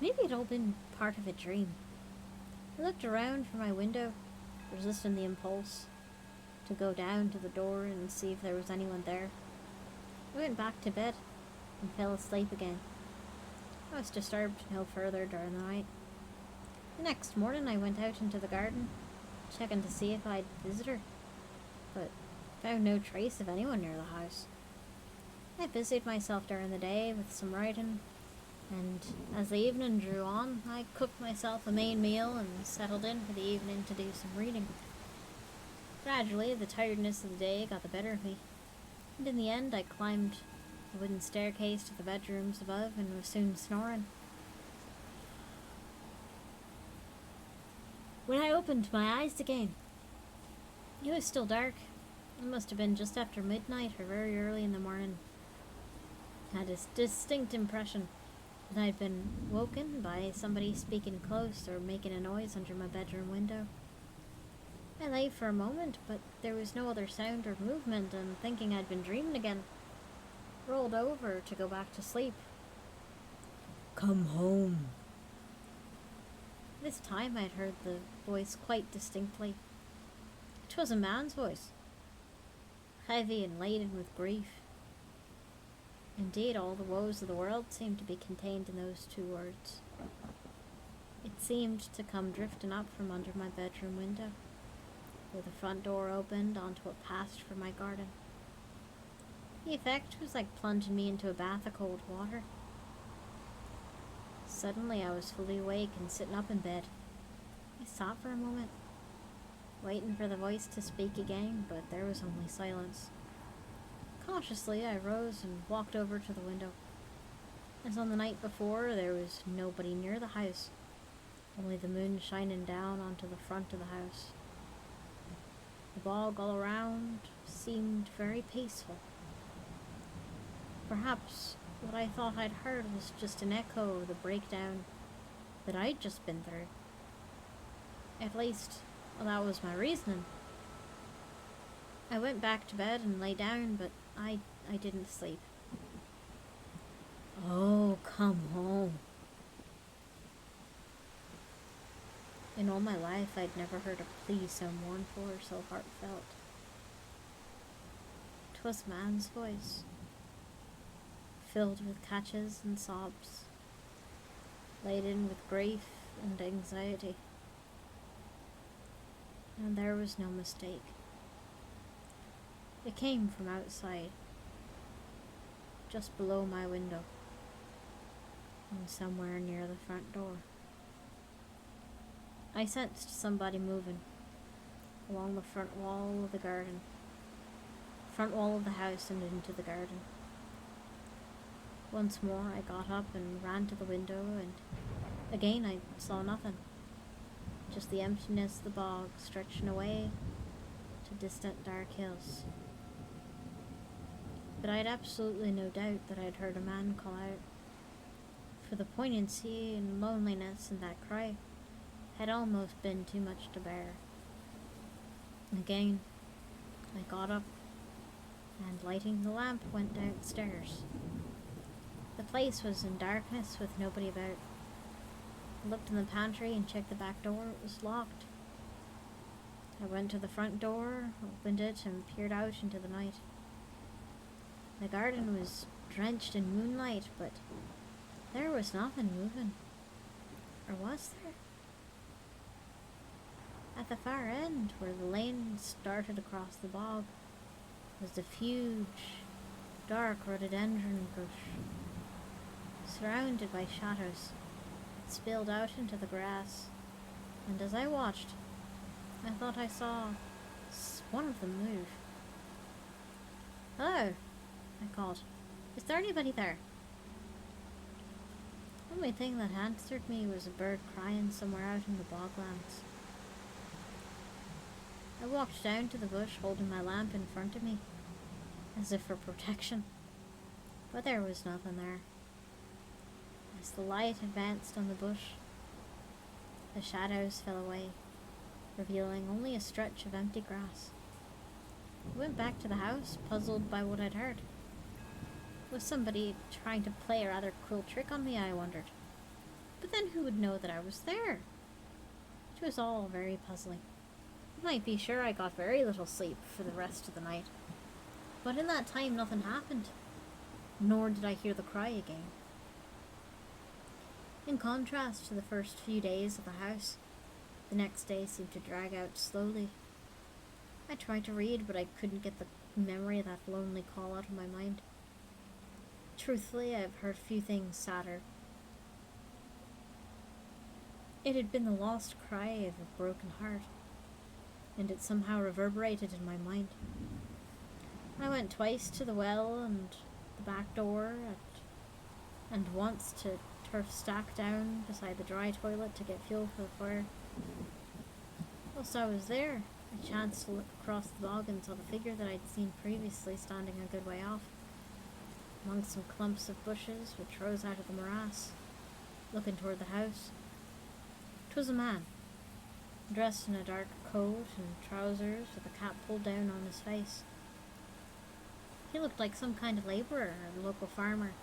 Maybe it'd all been part of a dream. I looked around from my window, resisting the impulse to go down to the door and see if there was anyone there. I went back to bed and fell asleep again. I was disturbed no further during the night. The next morning I went out into the garden, checking to see if I'd visitor, but found no trace of anyone near the house. I busied myself during the day with some writing, and as the evening drew on, I cooked myself a main meal and settled in for the evening to do some reading. Gradually, the tiredness of the day got the better of me, and in the end I climbed the wooden staircase to the bedrooms above and was soon snoring. When I opened my eyes again, it was still dark. It must have been just after midnight or very early in the morning. I had a distinct impression that I'd been woken by somebody speaking close or making a noise under my bedroom window. I lay for a moment, but there was no other sound or movement, and thinking I'd been dreaming again, rolled over to go back to sleep. "Come home." This time I'd heard the voice quite distinctly. It was a man's voice, heavy and laden with grief. Indeed, all the woes of the world seemed to be contained in those 2 words. It seemed to come drifting up from under my bedroom window, where the front door opened onto a path from my garden. The effect was like plunging me into a bath of cold water. Suddenly I was fully awake and sitting up in bed. I sat for a moment, waiting for the voice to speak again, but there was only silence. Cautiously, I rose and walked over to the window. As on the night before, there was nobody near the house, only the moon shining down onto the front of the house. The bog all around seemed very peaceful. Perhaps what I thought I'd heard was just an echo of the breakdown that I'd just been through. At least, well, that was my reasoning. I went back to bed and lay down, but I didn't sleep. Oh, come home. In all my life, I'd never heard a plea so mournful or so heartfelt. 'Twas a man's voice, filled with catches and sobs, laden with grief and anxiety. And there was no mistake. It came from outside, just below my window, and somewhere near the front door. I sensed somebody moving along the front wall of the garden, front wall of the house and into the garden. Once more I got up and ran to the window, and again I saw nothing, just the emptiness of the bog stretching away to distant dark hills. But I had absolutely no doubt that I'd heard a man call out, for the poignancy and loneliness in that cry had almost been too much to bear. Again, I got up and, lighting the lamp, went downstairs. The place was in darkness with nobody about. I looked in the pantry and checked the back door. It was locked. I went to the front door, opened it, and peered out into the night. The garden was drenched in moonlight, but there was nothing moving. Or was there? At the far end, where the lane started across the bog, was a huge, dark rhododendron bush, surrounded by shadows. It spilled out into the grass, and as I watched, I thought I saw one of them move. "Hello," I called. "Is there anybody there?" The only thing that answered me was a bird crying somewhere out in the boglands. I walked down to the bush, holding my lamp in front of me, as if for protection, but there was nothing there. As the light advanced on the bush, the shadows fell away, revealing only a stretch of empty grass. I went back to the house, puzzled by what I'd heard. Was somebody trying to play a rather cruel trick on me, I wondered. But then who would know that I was there? It was all very puzzling. You might be sure I got very little sleep for the rest of the night. But in that time nothing happened, nor did I hear the cry again. In contrast to the first few days of the house, the next day seemed to drag out slowly. I tried to read, but I couldn't get the memory of that lonely call out of my mind. Truthfully, I've heard few things sadder. It had been the lost cry of a broken heart, and it somehow reverberated in my mind. I went twice to the well and the back door, and once to turf stack down beside the dry toilet to get fuel for the fire. Whilst I was there, I chanced to look across the bog and saw the figure that I'd seen previously standing a good way off, among some clumps of bushes which rose out of the morass, looking toward the house. 'Twas a man, dressed in a dark coat and trousers with a cap pulled down on his face. He looked like some kind of labourer or local farmer,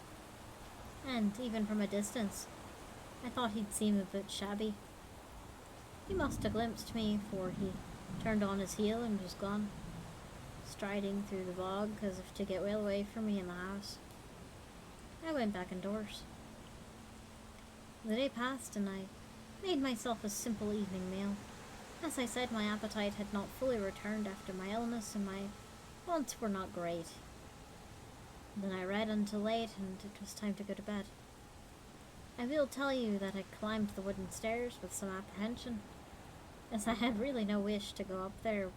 and even from a distance, I thought he'd seem a bit shabby. He must have glimpsed me, for he turned on his heel and was gone, striding through the bog as if to get well away from me in the house. I went back indoors. The day passed, and I made myself a simple evening meal. As I said, my appetite had not fully returned after my illness, and my wants were not great. Then I read until late, and it was time to go to bed. I will tell you that I climbed the wooden stairs with some apprehension, as I had really no wish to go up there,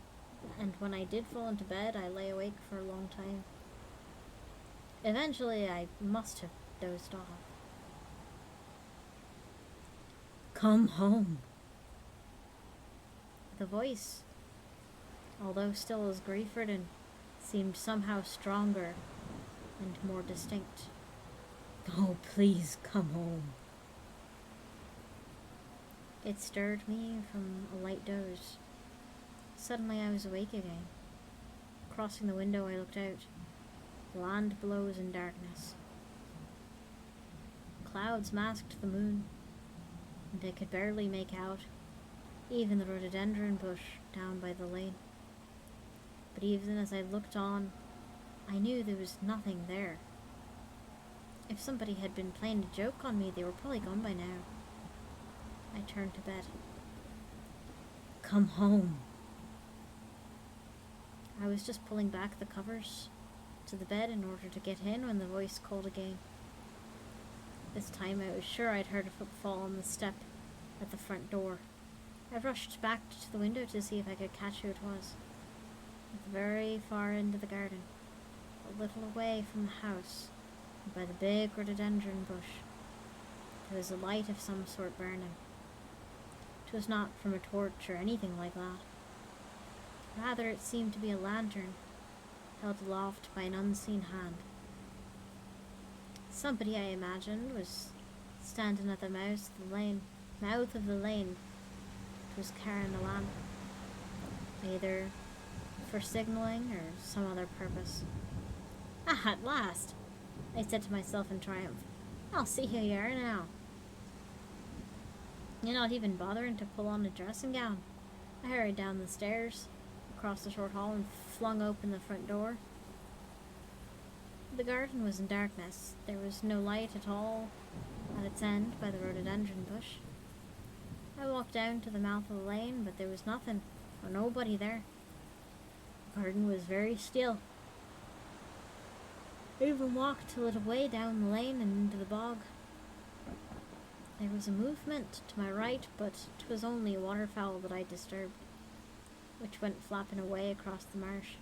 and when I did fall into bed, I lay awake for a long time. Eventually, I must have dozed off. Come home. The voice, although still as grief-ridden, seemed somehow stronger and more distinct. Oh, please come home. It stirred me from a light doze. Suddenly I was awake again. Crossing the window, I looked out. The land below was in darkness. Clouds masked the moon, and I could barely make out even the rhododendron bush down by the lane. But even as I looked on, I knew there was nothing there. If somebody had been playing a joke on me, they were probably gone by now. I turned to bed. Come home. I was just pulling back the covers to the bed in order to get in when the voice called again. This time I was sure I'd heard a footfall on the step at the front door. I rushed back to the window to see if I could catch who it was. At the very far end of the garden, a little away from the house, and by the big rhododendron bush, there was a light of some sort burning. It was not from a torch or anything like that. Rather, it seemed to be a lantern held aloft by an unseen hand. Somebody, I imagined, was standing at the mouth of the lane, was carrying a lamp, either for signalling or some other purpose. Ah, at last! I said to myself in triumph. I'll see who you are now. You're not even bothering to pull on a dressing gown. I hurried down the stairs, across the short hall, and flung open the front door. The garden was in darkness. There was no light at all at its end by the rhododendron bush. I walked down to the mouth of the lane, but there was nothing, or nobody there. The garden was very still. I even walked a little way down the lane and into the bog. There was a movement to my right, but it was only a waterfowl that I disturbed, which went flapping away across the marsh.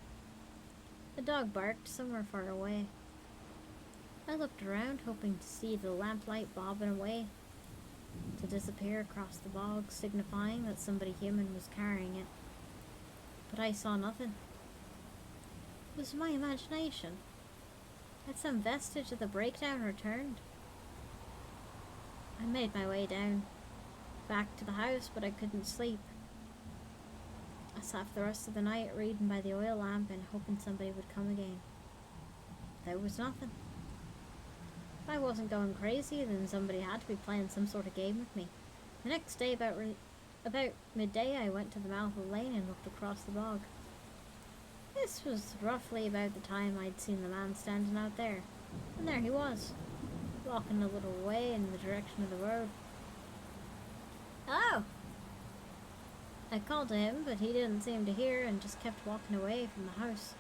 The dog barked somewhere far away. I looked around, hoping to see the lamplight bobbing away, to disappear across the bog, signifying that somebody human was carrying it. But I saw nothing. It was my imagination. Had some vestige of the breakdown returned? I made my way down, back to the house, but I couldn't sleep. I sat for the rest of the night reading by the oil lamp and hoping somebody would come again. There was nothing. If I wasn't going crazy, then somebody had to be playing some sort of game with me. The next day, about midday, I went to the mouth of the lane and looked across the bog. This was roughly about the time I'd seen the man standing out there, and there he was, walking a little way in the direction of the road. Hello! I called to him, but he didn't seem to hear and just kept walking away from the house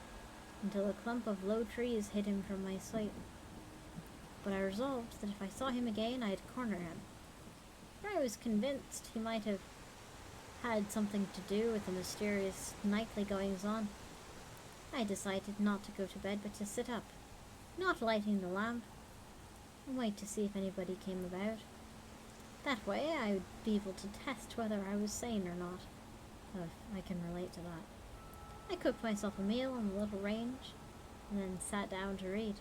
until a clump of low trees hid him from my sight. But I resolved that if I saw him again, I'd corner him. I was convinced he might have had something to do with the mysterious nightly goings-on. I decided not to go to bed, but to sit up, not lighting the lamp, and wait to see if anybody came about. That way I would be able to test whether I was sane or not, if I can relate to that. I cooked myself a meal on the little range, and then sat down to read.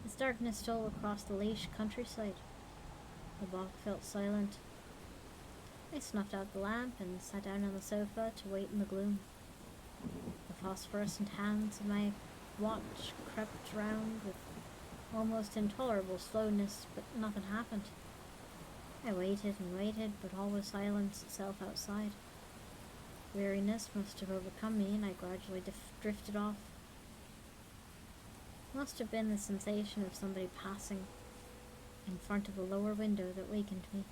As darkness stole across the Leash countryside, the bog felt silent. I snuffed out the lamp and sat down on the sofa to wait in the gloom. The phosphorescent hands of my watch crept round with almost intolerable slowness, but nothing happened. I waited and waited, but all was silence itself outside. Weariness must have overcome me, and I gradually drifted off. It must have been the sensation of somebody passing in front of a lower window that wakened me.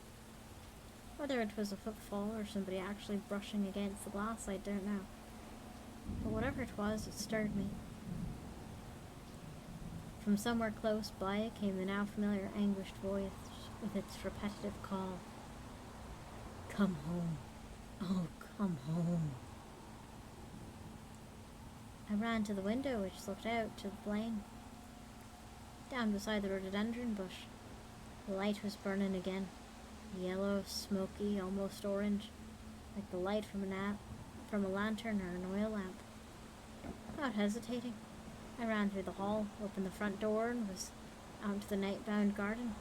Whether it was a footfall or somebody actually brushing against the glass, I don't know. But whatever it was, it stirred me. From somewhere close by came the now familiar anguished voice. with its repetitive call. Come home. Oh, come home. I ran to the window which looked out to the plain. Down beside the rhododendron bush, the light was burning again, yellow, smoky, almost orange, like the light from a lantern or an oil lamp. Without hesitating, I ran through the hall, opened the front door, and was out into the night-bound garden.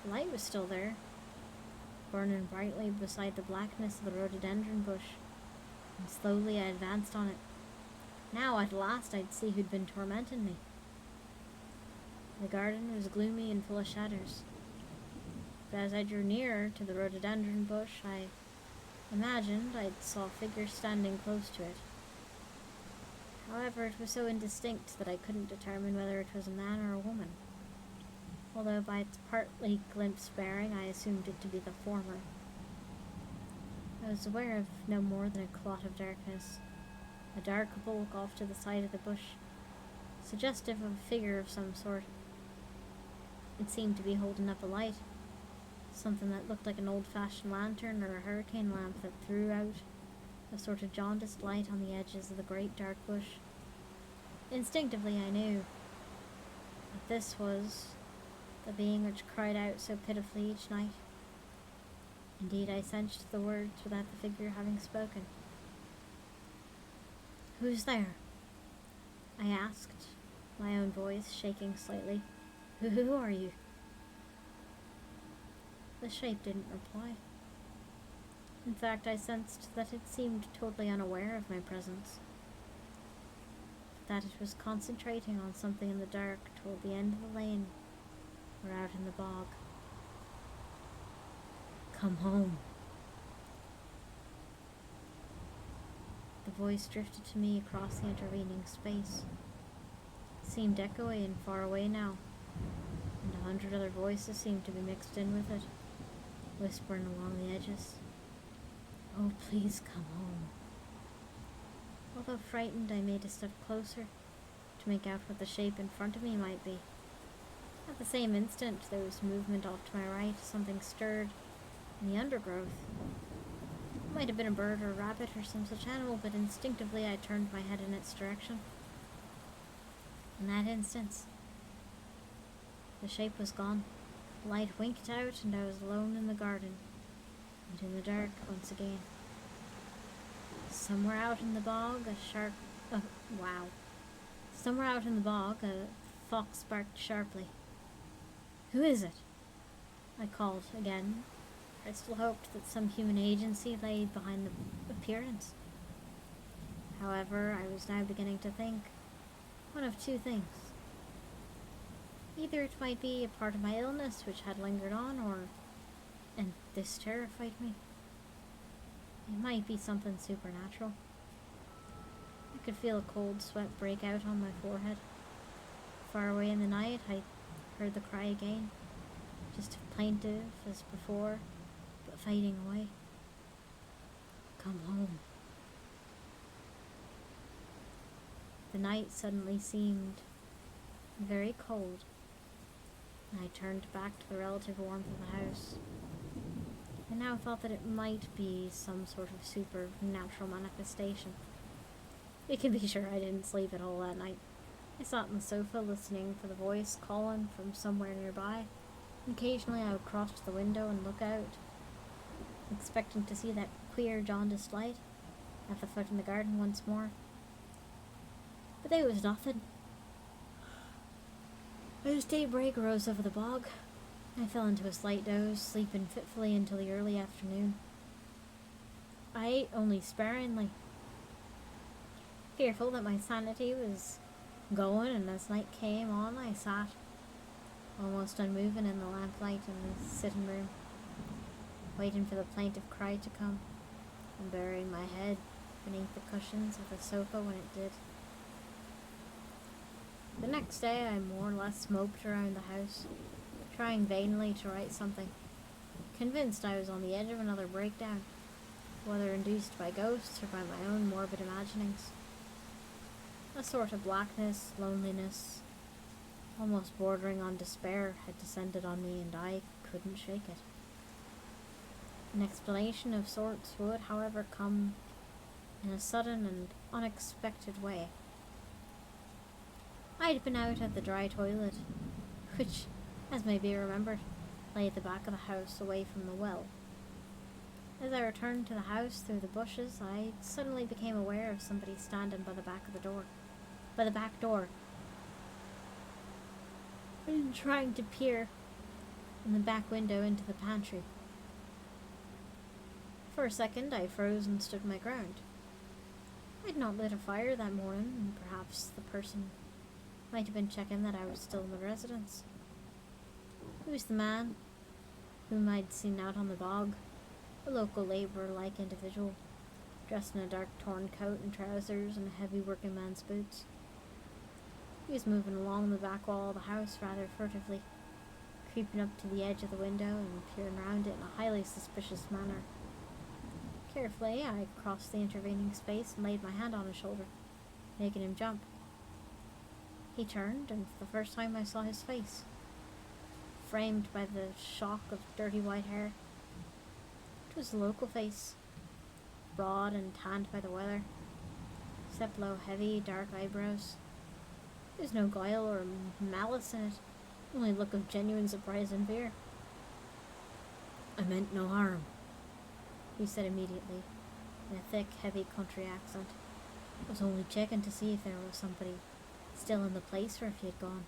The light was still there, burning brightly beside the blackness of the rhododendron bush, and slowly I advanced on it. Now, at last, I'd see who'd been tormenting me. The garden was gloomy and full of shadows, but as I drew nearer to the rhododendron bush, I imagined I saw a figure standing close to it. However, it was so indistinct that I couldn't determine whether it was a man or a woman, although by its partly glimpsed bearing I assumed it to be the former. I was aware of no more than a clot of darkness, a dark bulk off to the side of the bush, suggestive of a figure of some sort. It seemed to be holding up a light, something that looked like an old-fashioned lantern or a hurricane lamp that threw out a sort of jaundiced light on the edges of the great dark bush. Instinctively I knew that this was the being which cried out so pitifully each night. Indeed, I sensed the words without the figure having spoken. "Who's there?" I asked, my own voice shaking slightly. Who are you?" The shape didn't reply. In fact, I sensed that it seemed totally unaware of my presence, that it was concentrating on something in the dark toward the end of the lane or out in the bog. "Come home." The voice drifted to me across the intervening space. It seemed echoey and far away now, and 100 other voices seemed to be mixed in with it, whispering along the edges. "Oh, please come home." Although frightened, I made a step closer to make out what the shape in front of me might be. At the same instant, there was movement off to my right. Something stirred in the undergrowth. It might have been a bird or a rabbit or some such animal, but instinctively I turned my head in its direction. In that instant, the shape was gone. The light winked out, and I was alone in the garden, and in the dark once again. Somewhere out in the bog, Somewhere out in the bog, a fox barked sharply. "Who is it?" I called again. I still hoped that some human agency lay behind the appearance. However, I was now beginning to think one of two things. Either it might be a part of my illness which had lingered on, and this terrified me. It might be something supernatural. I could feel a cold sweat break out on my forehead. Far away in the night, I heard the cry again, just plaintive as before, but fading away. "Come home." The night suddenly seemed very cold, and I turned back to the relative warmth of the house. I now thought that it might be some sort of supernatural manifestation. You can be sure I didn't sleep at all that night. I sat on the sofa listening for the voice calling from somewhere nearby. Occasionally I would cross to the window and look out, expecting to see that queer jaundiced light at the foot in the garden once more. But there was nothing. As daybreak rose over the bog, I fell into a slight doze, sleeping fitfully until the early afternoon. I ate only sparingly, fearful that my sanity was going, and as night came on I sat, almost unmoving in the lamplight in the sitting room, waiting for the plaintive cry to come, and burying my head beneath the cushions of the sofa when it did. The next day I more or less moped around the house, trying vainly to write something, convinced I was on the edge of another breakdown, whether induced by ghosts or by my own morbid imaginings. A sort of blackness, loneliness, almost bordering on despair, had descended on me, and I couldn't shake it. An explanation of sorts would, however, come in a sudden and unexpected way. I'd been out at the dry toilet, which, as may be remembered, lay at the back of the house away from the well. As I returned to the house through the bushes, I suddenly became aware of somebody standing by the back of the door. By the back door. And trying to peer in the back window into the pantry. For a second, I froze and stood my ground. I'd not lit a fire that morning, and perhaps the person might have been checking that I was still in the residence. It was the man whom I'd seen out on the bog, a local labourer-like individual, dressed in a dark torn coat and trousers and a heavy working man's boots. He was moving along the back wall of the house rather furtively, creeping up to the edge of the window and peering round it in a highly suspicious manner. Carefully, I crossed the intervening space and laid my hand on his shoulder, making him jump. He turned, and for the first time I saw his face, framed by the shock of dirty white hair. It was a local face, broad and tanned by the weather, set below heavy, dark eyebrows. There was no guile or malice in it, only a look of genuine surprise and fear. "I meant no harm," he said immediately, in a thick, heavy country accent. "I was only checking to see if there was somebody still in the place or if you'd gone.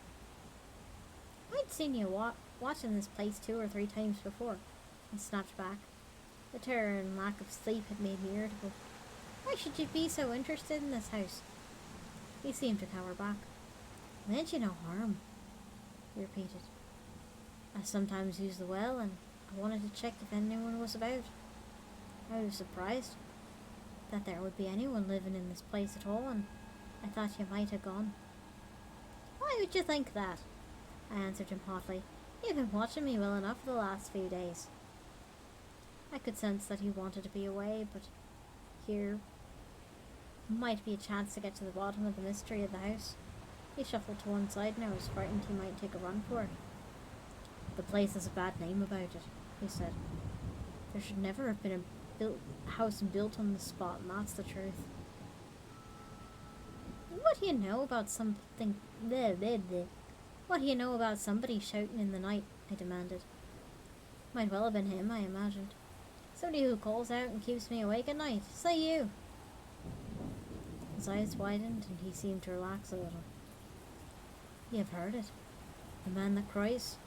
I'd seen you watching this place 2 or 3 times before," he snapped back. The terror and lack of sleep had made me irritable. "Why should you be so interested in this house?" He seemed to cower back. "I meant you no harm," he repeated. "I sometimes use the well, and I wanted to check if anyone was about. I was surprised that there would be anyone living in this place at all, and I thought you might have gone." "Why would you think that?" I answered him hotly. "You've been watching me well enough for the last few days." I could sense that he wanted to be away, but here might be a chance to get to the bottom of the mystery of the house. He shuffled to one side, and I was frightened he might take a run for it. "The place has a bad name about it," he said. "There should never have been a house built on the spot, and that's the truth." What do you know about something? What do you know about somebody shouting in the night?" I demanded. "Might well have been him," I imagined. "Somebody who calls out and keeps me awake at night. Say you." His eyes widened, and he seemed to relax a little. "You've heard it. The man that cries,"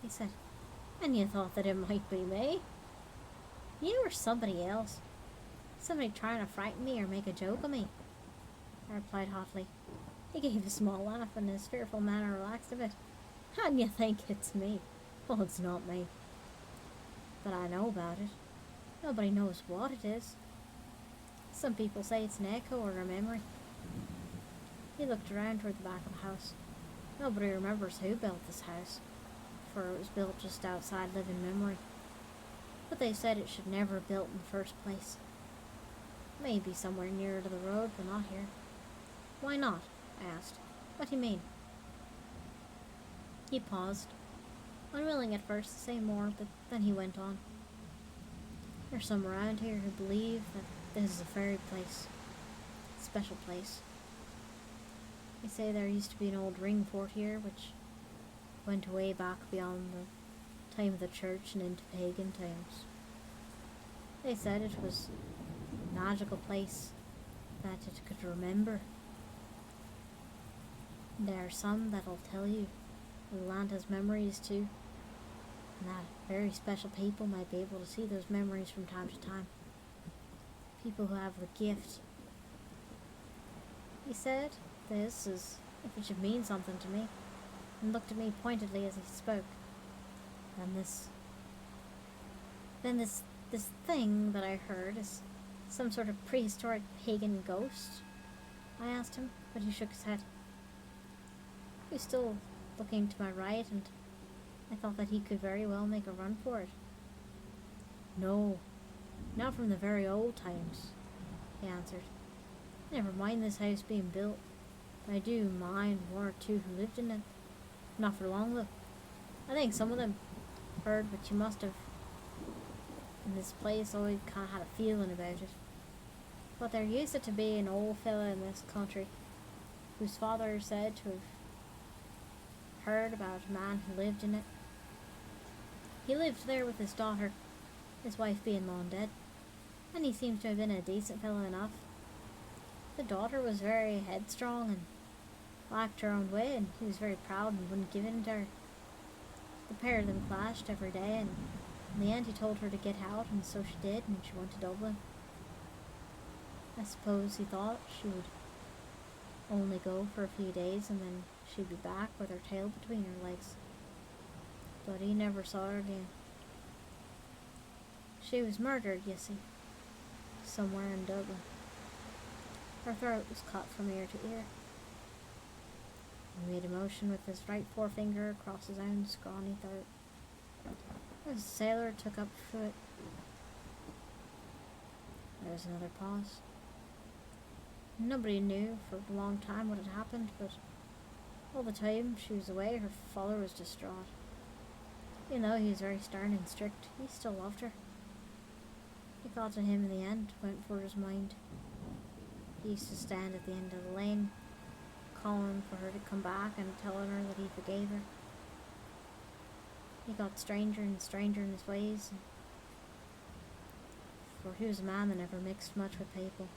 he said. "And you thought that it might be me? You or somebody else. Somebody trying to frighten me or make a joke of me," I replied hotly. He gave a small laugh, and his fearful manner relaxed a bit. "And you think it's me? Well, it's not me. But I know about it. Nobody knows what it is. Some people say it's an echo or a memory." He looked around toward the back of the house. "Nobody remembers who built this house, for it was built just outside living memory. But they said it should never have built in the first place. Maybe somewhere nearer to the road, but not here." "Why not?" I asked. "What do you mean?" He paused, unwilling at first to say more, but then he went on. "There's some around here who believe that this is a fairy place. A special place. They say there used to be an old ring fort here, which went way back beyond the time of the church and into pagan times. They said it was a magical place that it could remember. There are some that'll tell you the land has memories too, and that very special people might be able to see those memories from time to time. People who have the gift." He said this as if it should mean something to me, and looked at me pointedly as he spoke. Then this thing that I heard is some sort of prehistoric pagan ghost?" I asked him, but he shook his head. He was still looking to my right, and I thought that he could very well make a run for it. "No, not from the very old times," he answered. "Never mind this house being built, but I do mind 1 or 2 who lived in it. Not for long, though. I think some of them heard what you must have in this place. Always kind of had a feeling about it. But there used to be an old fella in this country whose father said to have heard about a man who lived in it. He lived there with his daughter, his wife being long dead, and he seems to have been a decent fellow enough. The daughter was very headstrong and liked her own way, and he was very proud and wouldn't give in to her. The pair of them clashed every day, and in the end he told her to get out, and so she did, and she went to Dublin. I suppose he thought she would only go for a few days and then she'd be back with her tail between her legs. But he never saw her again. She was murdered, you see, somewhere in Dublin. Her throat was cut from ear to ear. He made a motion with his right forefinger across his own scrawny throat. The sailor took up foot. There was another pause. Nobody knew for a long time what had happened, but all the time she was away, her father was distraught. Even though he was very stern and strict, he still loved her. He thought to him in the end went for his mind. He used to stand at the end of the lane, calling for her to come back and telling her that he forgave her. He got stranger and stranger in his ways, for he was a man that never mixed much with people.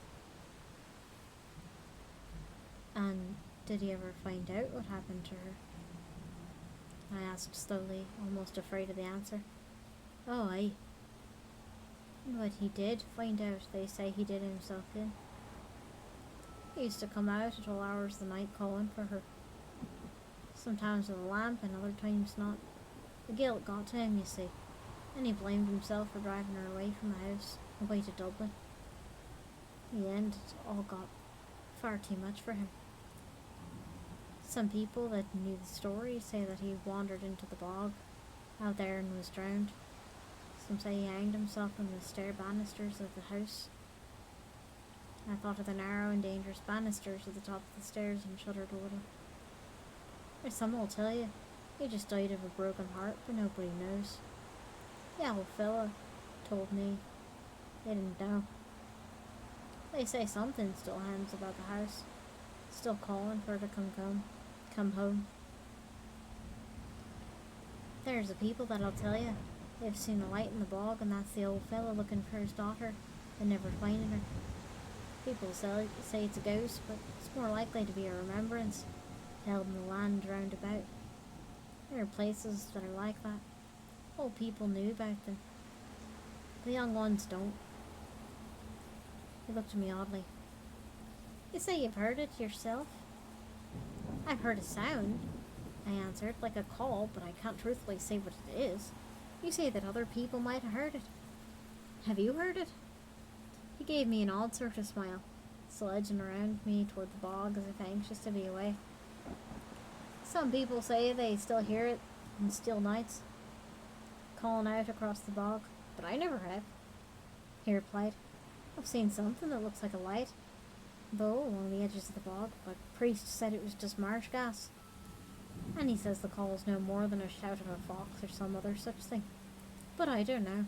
And did he ever find out what happened to her? I asked slowly, almost afraid of the answer. Oh, aye. But he did find out. They say he did himself in. He used to come out at all hours of the night calling for her. Sometimes with a lamp and other times not. The guilt got to him, you see, and he blamed himself for driving her away from the house, away to Dublin. In the end, it all got far too much for him. Some people that knew the story say that he wandered into the bog out there and was drowned. Some say he hanged himself on the stair banisters of the house. I thought of the narrow and dangerous banisters at the top of the stairs and shuddered a little. Or some will tell you he just died of a broken heart, but nobody knows. The old fella told me they didn't know. They say something still hangs about the house, still calling for her to come home. There's the people that'll tell you they've seen a light in the bog, and that's the old fella looking for his daughter and never finding her. People say it's a ghost, but it's more likely to be a remembrance held in the land round about. There are places that are like that. Old people knew about them. The young ones don't. He looked at me oddly. You say you've heard it yourself? I've heard a sound, I answered, like a call, but I can't truthfully say what it is. You say that other people might have heard it. Have you heard it? He gave me an odd sort of smile, sledging around me toward the bog as if anxious to be away. Some people say they still hear it on still nights, calling out across the bog, but I never have. He replied, I've seen something that looks like a light, though along the edges of the bog, but the priest said it was just marsh gas. And he says the call is no more than a shout of a fox or some other such thing. But I don't know.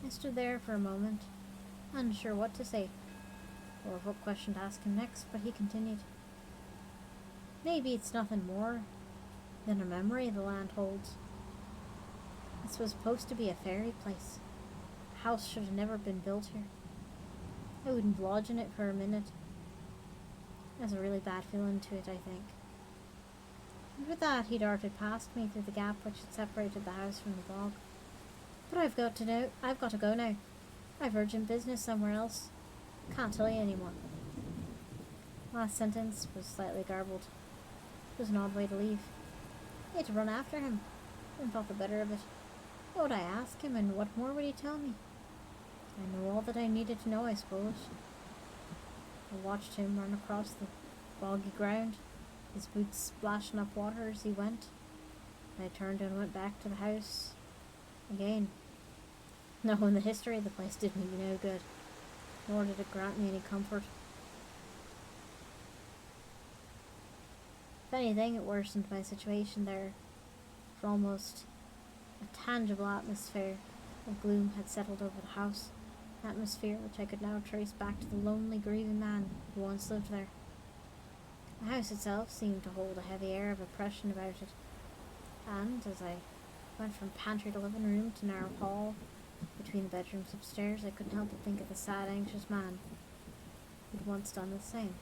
I stood there for a moment, unsure what to say, or what question to ask him next, but he continued. Maybe it's nothing more than a memory the land holds. This was supposed to be a fairy place. A house should have never been built here. I wouldn't lodge in it for a minute. There's a really bad feeling to it, I think. And with that, he darted past me through the gap which had separated the house from the bog. But I've got to go now. I've urgent business somewhere else. Can't tell you anymore. Last sentence was slightly garbled. It was an odd way to leave. I had to run after him, and thought the better of it. What would I ask him, and what more would he tell me? I know all that I needed to know, I suppose. I watched him run across the boggy ground, his boots splashing up water as he went. I turned and went back to the house again. Knowing the history of the place did me no good, nor did it grant me any comfort. If anything, it worsened my situation there, for almost a tangible atmosphere of gloom had settled over the house, an atmosphere which I could now trace back to the lonely, grieving man who once lived there. The house itself seemed to hold a heavy air of oppression about it, and as I went from pantry to living room to narrow hall between the bedrooms upstairs, I couldn't help but think of the sad, anxious man who'd once done the same.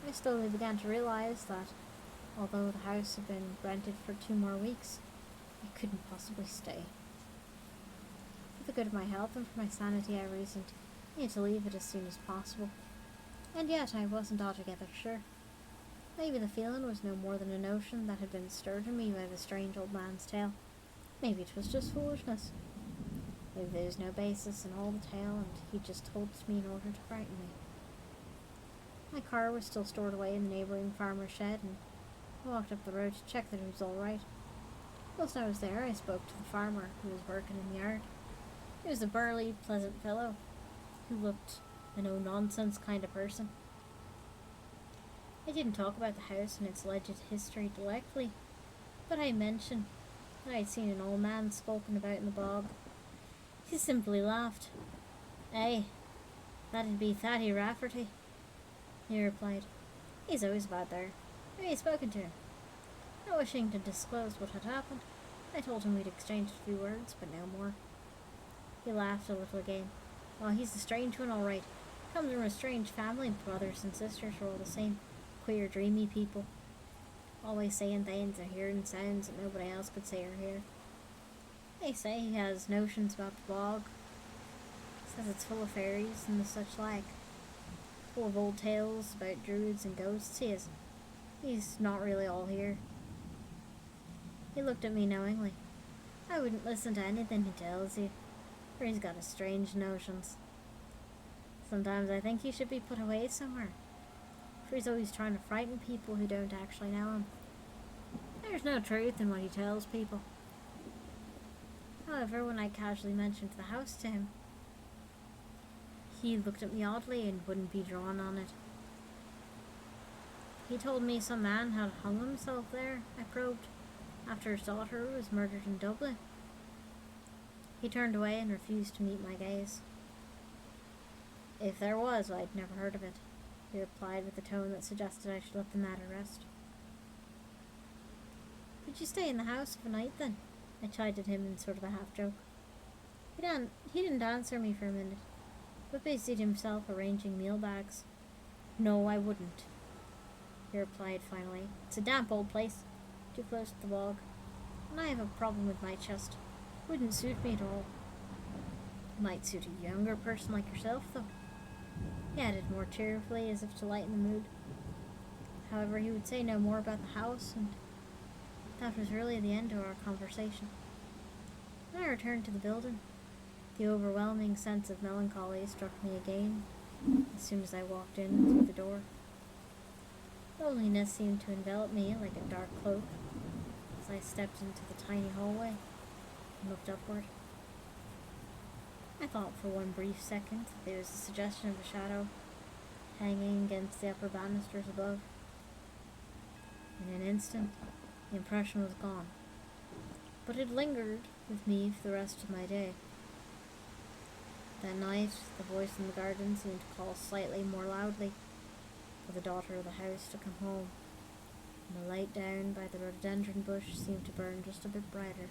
I slowly began to realize that, although the house had been rented for 2 more weeks, I couldn't possibly stay. For the good of my health and for my sanity, I reasoned, I need to leave it as soon as possible. And yet I wasn't altogether sure. Maybe the feeling was no more than a notion that had been stirred in me by the strange old man's tale. Maybe it was just foolishness. Maybe there was no basis in all the tale, and he just told it to me in order to frighten me. My car was still stored away in the neighbouring farmer's shed, and I walked up the road to check that it was all right. Whilst I was there, I spoke to the farmer who was working in the yard. He was a burly, pleasant fellow who looked a no-nonsense kind of person. I didn't talk about the house and its alleged history directly, but I mentioned that I had seen an old man skulking about in the bog. He simply laughed. "Aye, that'd be Thaddy Rafferty," he replied. "He's always about there. Have you spoken to him?" Not wishing to disclose what had happened, I told him we'd exchanged a few words, but no more. He laughed a little again. "Well, he's a strange one, all right. Comes from a strange family, brothers and sisters are all the same. Queer, dreamy people. Always saying things or hearing sounds that nobody else could say or hear. They say he has notions about the bog. Says it's full of fairies and the such like. Full of old tales about druids and ghosts, he is. He's not really all here." He looked at me knowingly. "I wouldn't listen to anything he tells you, for he's got his strange notions. Sometimes I think he should be put away somewhere, for he's always trying to frighten people who don't actually know him. There's no truth in what he tells people." However, when I casually mentioned the house to him, he looked at me oddly and wouldn't be drawn on it. He told me some man had hung himself there, I probed, after his daughter was murdered in Dublin. He turned away and refused to meet my gaze. "If there was, I'd never heard of it," he replied with a tone that suggested I should let the matter rest. "Could you stay in the house of a night then?" I chided him in sort of a half-joke. He didn't answer me for a minute, but busied himself arranging meal bags. "No, I wouldn't," he replied finally. "It's a damp old place, too close to the bog, and I have a problem with my chest. Wouldn't suit me at all. Might suit a younger person like yourself, though," he added more cheerfully, as if to lighten the mood. However, he would say no more about the house, and that was really the end of our conversation. When I returned to the building, the overwhelming sense of melancholy struck me again as soon as I walked in through the door. Loneliness seemed to envelop me like a dark cloak as I stepped into the tiny hallway and looked upward. I thought for one brief second that there was a suggestion of a shadow hanging against the upper banisters above. In an instant, the impression was gone, but it lingered with me for the rest of my day. That night, the voice in the garden seemed to call slightly more loudly for the daughter of the house to come home, and the light down by the rhododendron bush seemed to burn just a bit brighter.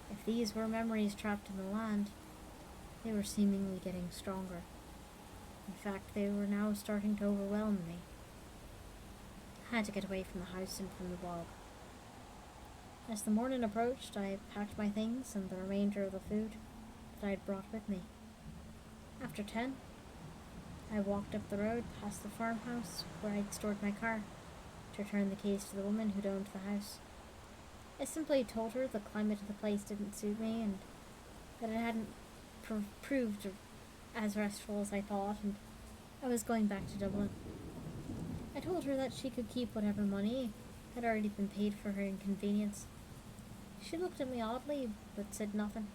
If these were memories trapped in the land, they were seemingly getting stronger. In fact, they were now starting to overwhelm me. I had to get away from the house and from the bog. As the morning approached, I packed my things and the remainder of the food that I had brought with me. After 10, I walked up the road past the farmhouse where I'd stored my car to return the keys to the woman who'd owned the house. I simply told her the climate of the place didn't suit me and that it hadn't proved as restful as I thought, and I was going back to Dublin. I told her that she could keep whatever money had already been paid for her inconvenience. She looked at me oddly, but said nothing.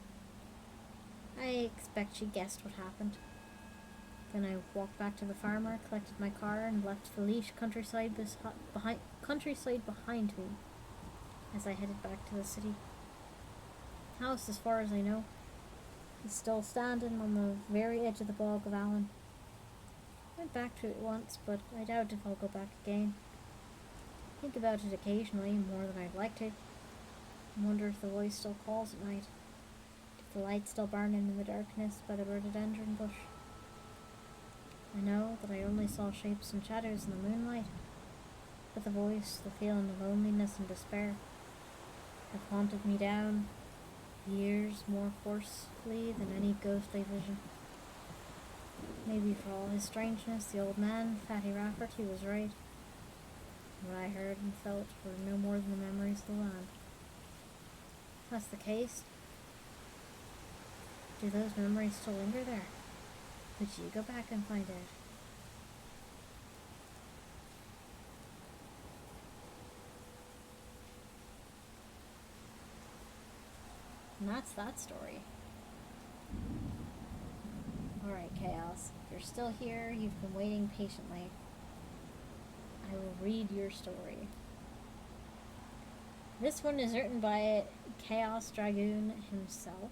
I expect she guessed what happened. Then I walked back to the farmer, collected my car, and left the leash countryside behind me as I headed back to the city. House, as far as I know, is still standing on the very edge of the bog of Allen. Went back to it once, but I doubt if I'll go back again. Think about it occasionally, more than I'd like to. I wonder if the voice still calls at night. If the light's still burning in the darkness by the rhododendron bush. I know that I only saw shapes and shadows in the moonlight, but the voice, the feeling of loneliness and despair, have haunted me down years more forcefully than any ghostly vision. Maybe for all his strangeness, the old man, Fatty Rafferty, was right. What I heard and felt were no more than the memories of the land. If that's the case, do those memories still linger there? Would you go back and find out? And that's that story. Alright, Chaos. If you're still here, you've been waiting patiently. I will read your story. This one is written by Chaos Dragoon himself.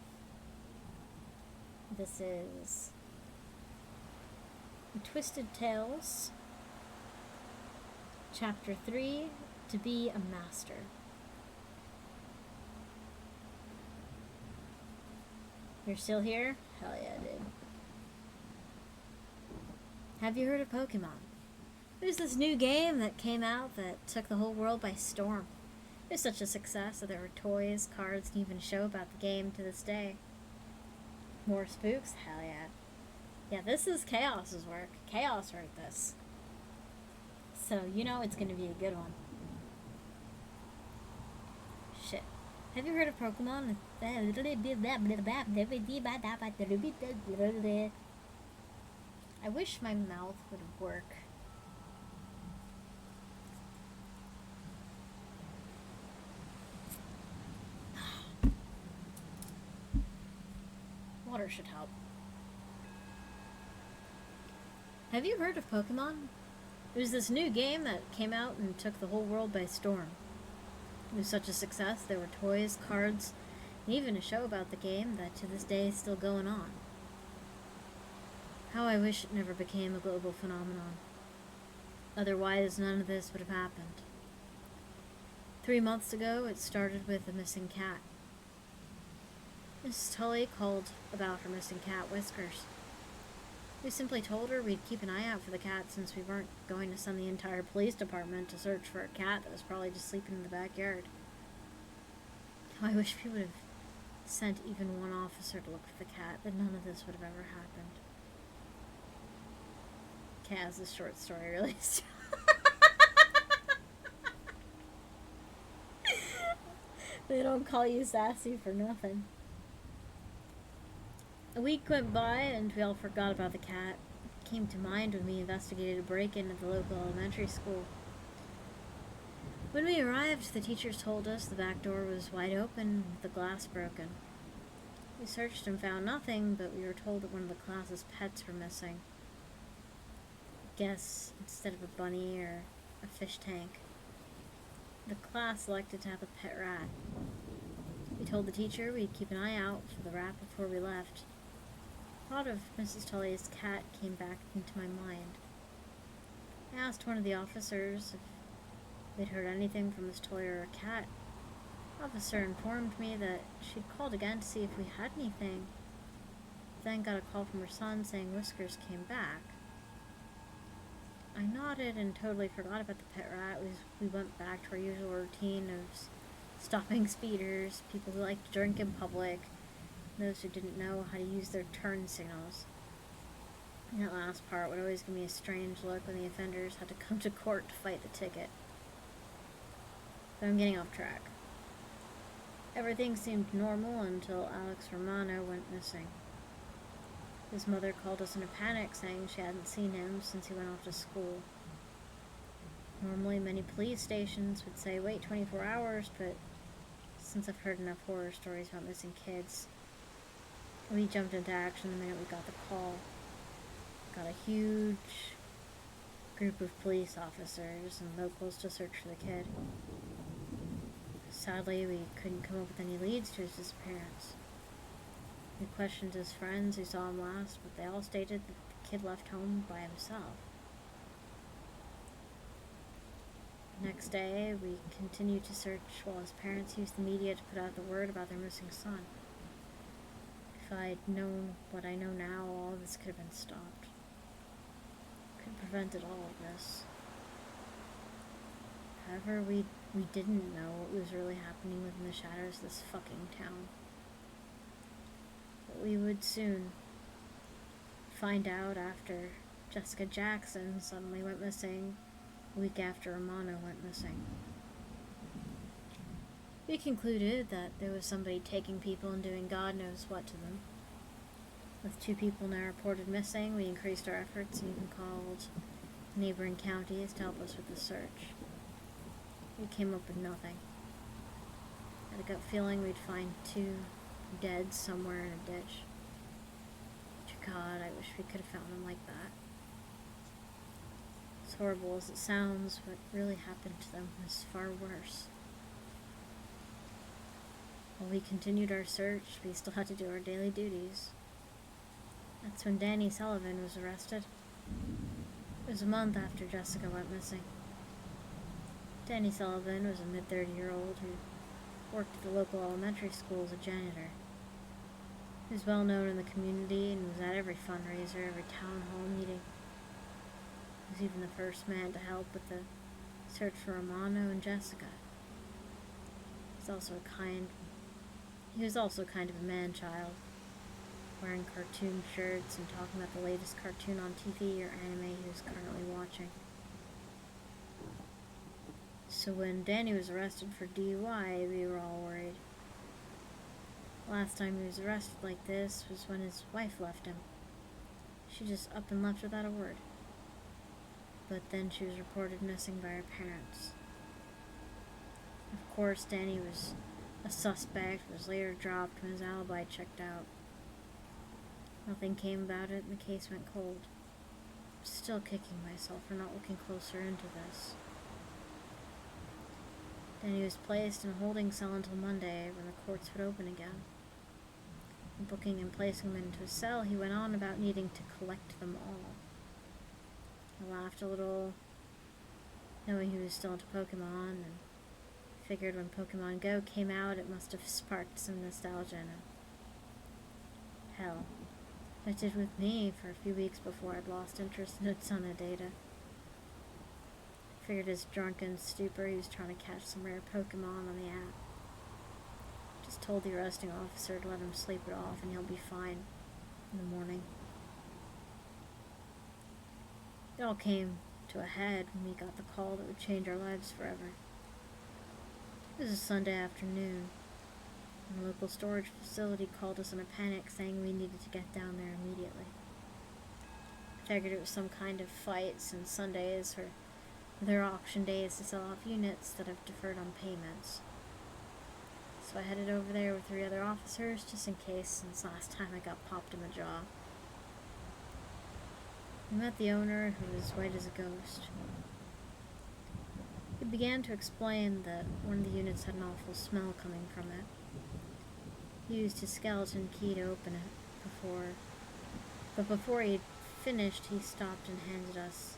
This is Twisted Tales, Chapter 3, To Be a Master. You're still here? Hell yeah, dude. Have you heard of Pokemon? There's this new game that came out that took the whole world by storm. It was such a success that there were toys, cards, and even a show about the game to this day. More spooks? Hell yeah. Yeah, this is Chaos's work. Chaos wrote this. So, you know it's gonna be a good one. Shit. Have you heard of Pokemon? I wish my mouth would work. Water should help. Have you heard of Pokemon? It was this new game that came out and took the whole world by storm. It was such a success, there were toys, cards, and even a show about the game that to this day is still going on. How I wish it never became a global phenomenon. Otherwise, none of this would have happened. 3 months ago, it started with a missing cat. Mrs. Tully called about her missing cat, Whiskers. We simply told her we'd keep an eye out for the cat since we weren't going to send the entire police department to search for a cat that was probably just sleeping in the backyard. How I wish we would have sent even one officer to look for the cat, but none of this would have ever happened. Kaz's short story released. They don't call you sassy for nothing. A week went by and we all forgot about the cat. It came to mind when we investigated a break-in at the local elementary school. When we arrived, the teachers told us the back door was wide open with the glass broken. We searched and found nothing, but we were told that one of the class's pets were missing. Guess instead of a bunny or a fish tank, the class elected to have a pet rat. We told the teacher we'd keep an eye out for the rat before we left. The thought of Mrs. Tully's cat came back into my mind. I asked one of the officers if they'd heard anything from Miss Tully or her cat. The officer informed me that she'd called again to see if we had anything. Then got a call from her son saying Whiskers came back. I nodded and totally forgot about the pet rat. We went back to our usual routine of stopping speeders, people who like to drink in public, those who didn't know how to use their turn signals. And that last part would always give me a strange look when the offenders had to come to court to fight the ticket. But I'm getting off track. Everything seemed normal until Alex Romano went missing. His mother called us in a panic, saying she hadn't seen him since he went off to school. Normally, many police stations would say wait 24 hours, but since I've heard enough horror stories about missing kids, we jumped into action the minute we got the call. got a huge group of police officers and locals to search for the kid. Sadly, we couldn't come up with any leads to his disappearance. We questioned his friends who saw him last, but they all stated that the kid left home by himself. The next day, we continued to search while his parents used the media to put out the word about their missing son. If I'd known what I know now, all of this could have been stopped. Could have prevented all of this. However, we didn't know what was really happening within the shadows of this fucking town. But we would soon find out after Jessica Jackson suddenly went missing, a week after Romano went missing. We concluded that there was somebody taking people and doing God knows what to them. With 2 people now reported missing, we increased our efforts and even called neighboring counties to help us with the search. We came up with nothing. I had a gut feeling we'd find 2 dead somewhere in a ditch. To God, I wish we could have found them like that. As horrible as it sounds, what really happened to them was far worse. While we continued our search, we still had to do our daily duties. That's when Danny Sullivan was arrested. It was a month after Jessica went missing. Danny Sullivan was a mid-30-year-old who worked at the local elementary school as a janitor. He was well known in the community and was at every fundraiser, every town hall meeting. He was even the first man to help with the search for Romano and Jessica. He was also kind of a man-child, wearing cartoon shirts and talking about the latest cartoon on TV or anime he was currently watching. So when Danny was arrested for DUI, we were all worried. Last time he was arrested like this was when his wife left him. She just up and left without a word. But then she was reported missing by her parents. Of course, Danny was a suspect, was later dropped when his alibi checked out. Nothing came about it and the case went cold. I'm still kicking myself for not looking closer into this. Danny was placed in a holding cell until Monday, when the courts would open again. In booking and placing him into a cell, he went on about needing to collect them all. I laughed a little, knowing he was still into Pokemon, and figured when Pokemon Go came out, it must have sparked some nostalgia in him. Hell, it did with me for a few weeks before I'd lost interest in a ton of data. Figured his drunken stupor he was trying to catch some rare Pokemon on the app. Just told the arresting officer to let him sleep it off and he'll be fine in the morning. It all came to a head when we got the call that would change our lives forever. It was a Sunday afternoon, and a local storage facility called us in a panic saying we needed to get down there immediately. I figured it was some kind of fight since Sundays are their auction days to sell off units that have deferred on payments. So I headed over there with 3 other officers just in case, since last time I got popped in the jaw. We met the owner, who was white as a ghost. He began to explain that one of the units had an awful smell coming from it. He used his skeleton key to open it but before he had finished, he stopped and handed us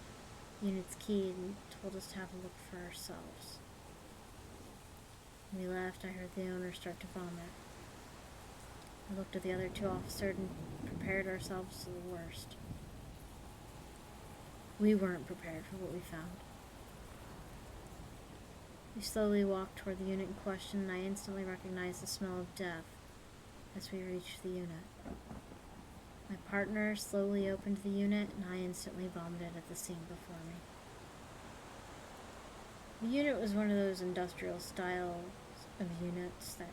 the unit's key and told us to have a look for ourselves. When we left, I heard the owner start to vomit. I looked at the other 2 officers and prepared ourselves for the worst. We weren't prepared for what we found. We slowly walked toward the unit in question, and I instantly recognized the smell of death as we reached the unit. My partner slowly opened the unit, and I instantly vomited at the scene before me. The unit was one of those industrial styles of units that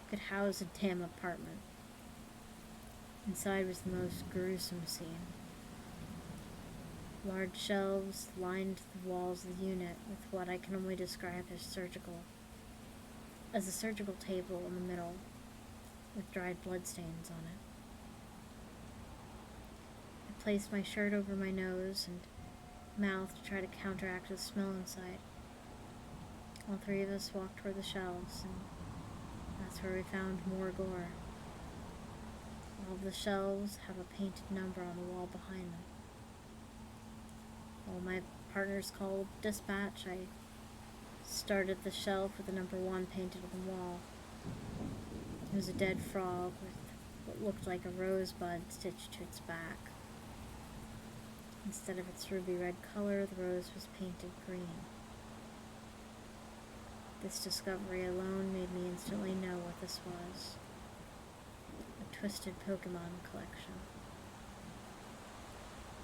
could house a damn apartment. Inside was the most gruesome scene. Large shelves lined the walls of the unit with what I can only describe as a surgical table in the middle with dried bloodstains on it. I placed my shirt over my nose and mouth to try to counteract the smell inside. All three of us walked toward the shelves, and that's where we found more gore. All of the shelves have a painted number on the wall behind them. While my partners called dispatch, I started the shelf with the number 1 painted on the wall. It was a dead frog with what looked like a rosebud stitched to its back. Instead of its ruby red color, the rose was painted green. This discovery alone made me instantly know what this was. A twisted Pokemon collection.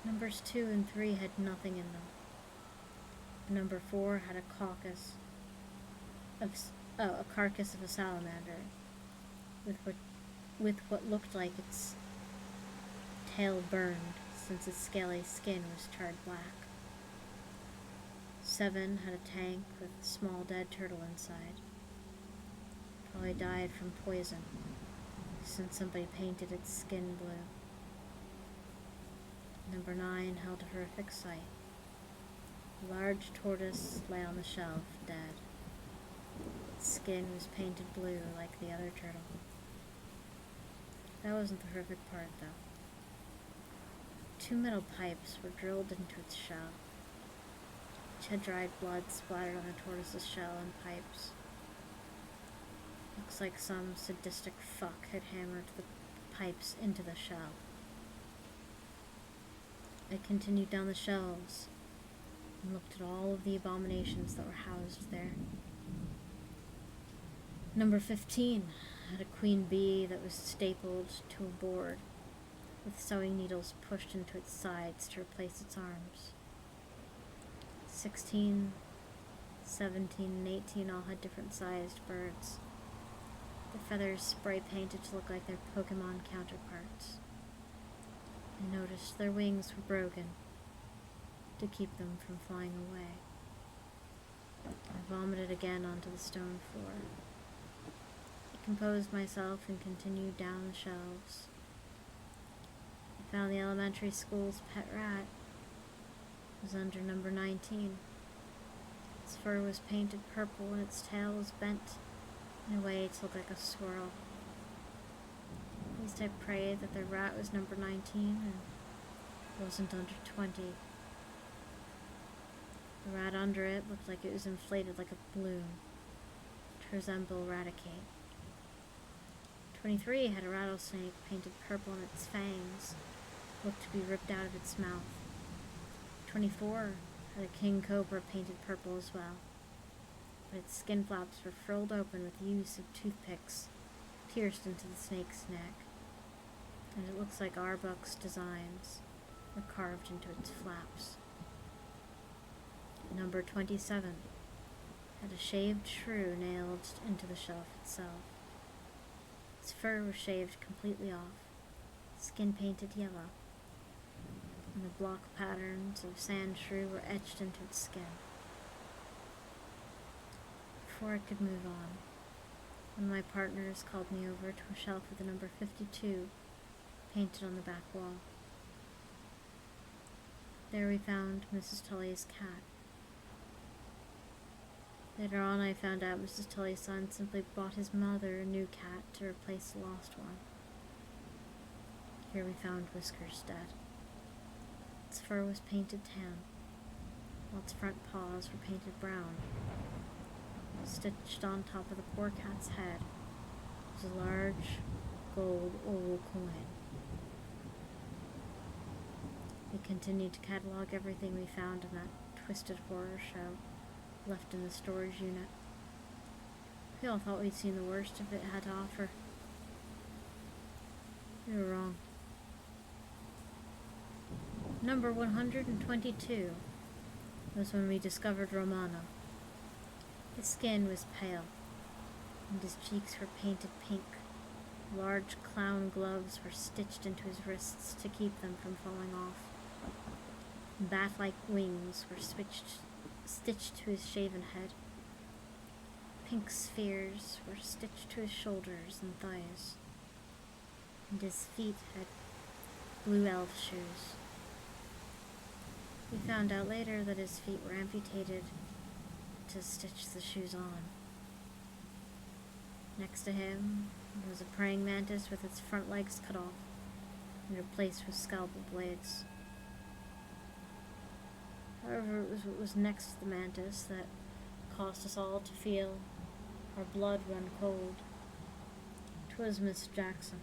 Numbers 2 and 3 had nothing in them. Number 4 had a carcass of a salamander, with what looked like its tail burned, since its scaly skin was charred black. 7 had a tank with a small dead turtle inside. Probably died from poison, since somebody painted its skin blue. Number 9 held a horrific sight. A large tortoise lay on the shelf, dead. Its skin was painted blue like the other turtle. That wasn't the horrific part, though. 2 metal pipes were drilled into its shell. Each had dried blood splattered on the tortoise's shell and pipes. Looks like some sadistic fuck had hammered the pipes into the shell. I continued down the shelves and looked at all of the abominations that were housed there. Number 15 had a queen bee that was stapled to a board, with sewing needles pushed into its sides to replace its arms. 16, 17, and 18 all had different sized birds. The feathers spray painted to look like their Pokemon counterparts. I noticed their wings were broken to keep them from flying away. I vomited again onto the stone floor. I composed myself and continued down the shelves. I found the elementary school's pet rat. It was under number 19. Its fur was painted purple and its tail was bent in a way to look like a swirl. At least I prayed that the rat was number 19 and wasn't under 20. The rat under it looked like it was inflated like a balloon to resemble Raticate. 23 had a rattlesnake painted purple and its fangs looked to be ripped out of its mouth. 24 had a king cobra painted purple as well, but its skin flaps were furled open with the use of toothpicks pierced into the snake's neck, and it looks like Arbuck's designs were carved into its flaps. Number 27 had a shaved shrew nailed into the shelf itself. Its fur was shaved completely off, skin painted yellow, and the block patterns of sand shrew were etched into its skin. Before I could move on, one of my partners called me over to a shelf with the number 52 painted on the back wall. There we found Mrs. Tully's cat. Later on, I found out Mrs. Tully's son simply bought his mother a new cat to replace the lost one. Here we found Whiskers dead. Its fur was painted tan, while its front paws were painted brown. Stitched on top of the poor cat's head was a large gold oval coin. We continued to catalog everything we found in that twisted horror show left in the storage unit. We all thought we'd seen the worst of it had to offer. We were wrong. Number 122 was when we discovered Romano. His skin was pale, and his cheeks were painted pink. Large clown gloves were stitched into his wrists to keep them from falling off. Bat-like wings were stitched to his shaven head. Pink spheres were stitched to his shoulders and thighs, and his feet had blue elf shoes. We found out later that his feet were amputated to stitch the shoes on. Next to him was a praying mantis with its front legs cut off and replaced with scalpel blades. However, it was what was next to the mantis that caused us all to feel our blood run cold. 'Twas Miss Jackson.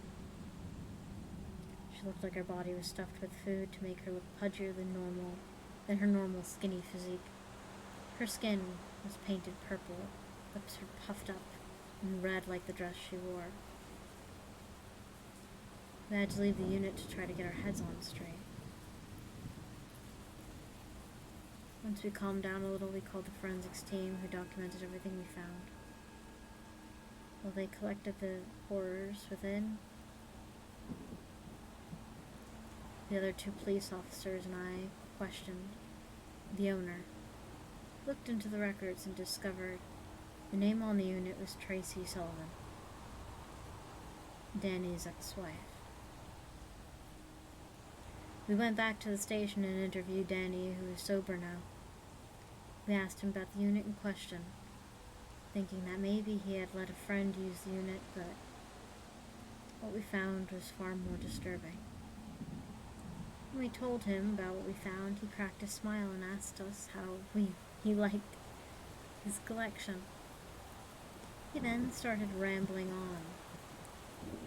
She looked like her body was stuffed with food to make her look pudgier than her normal skinny physique. Her skin was painted purple, lips were puffed up and red like the dress she wore. We had to leave the unit to try to get our heads on straight. Once we calmed down a little, we called the forensics team, who documented everything we found. While they collected the horrors within, the other two police officers and I questioned the owner, looked into the records, and discovered the name on the unit was Tracy Sullivan, Danny's ex-wife. We went back to the station and interviewed Danny, who is sober now. We asked him about the unit in question, thinking that maybe he had let a friend use the unit, but what we found was far more disturbing. When we told him about what we found, he cracked a smile and asked us how he liked his collection. He then started rambling on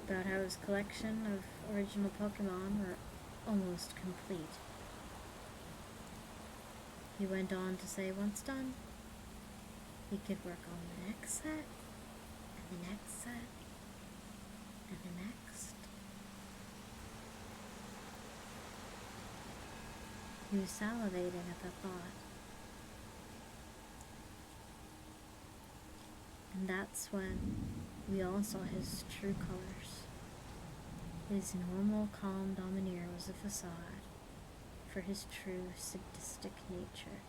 about how his collection of original Pokemon were almost complete. He went on to say once done, he could work on the next set, and the next set, and the next. He was salivating at the thought. And that's when we all saw his true colors. His normal, calm domineer was a facade for his true sadistic nature.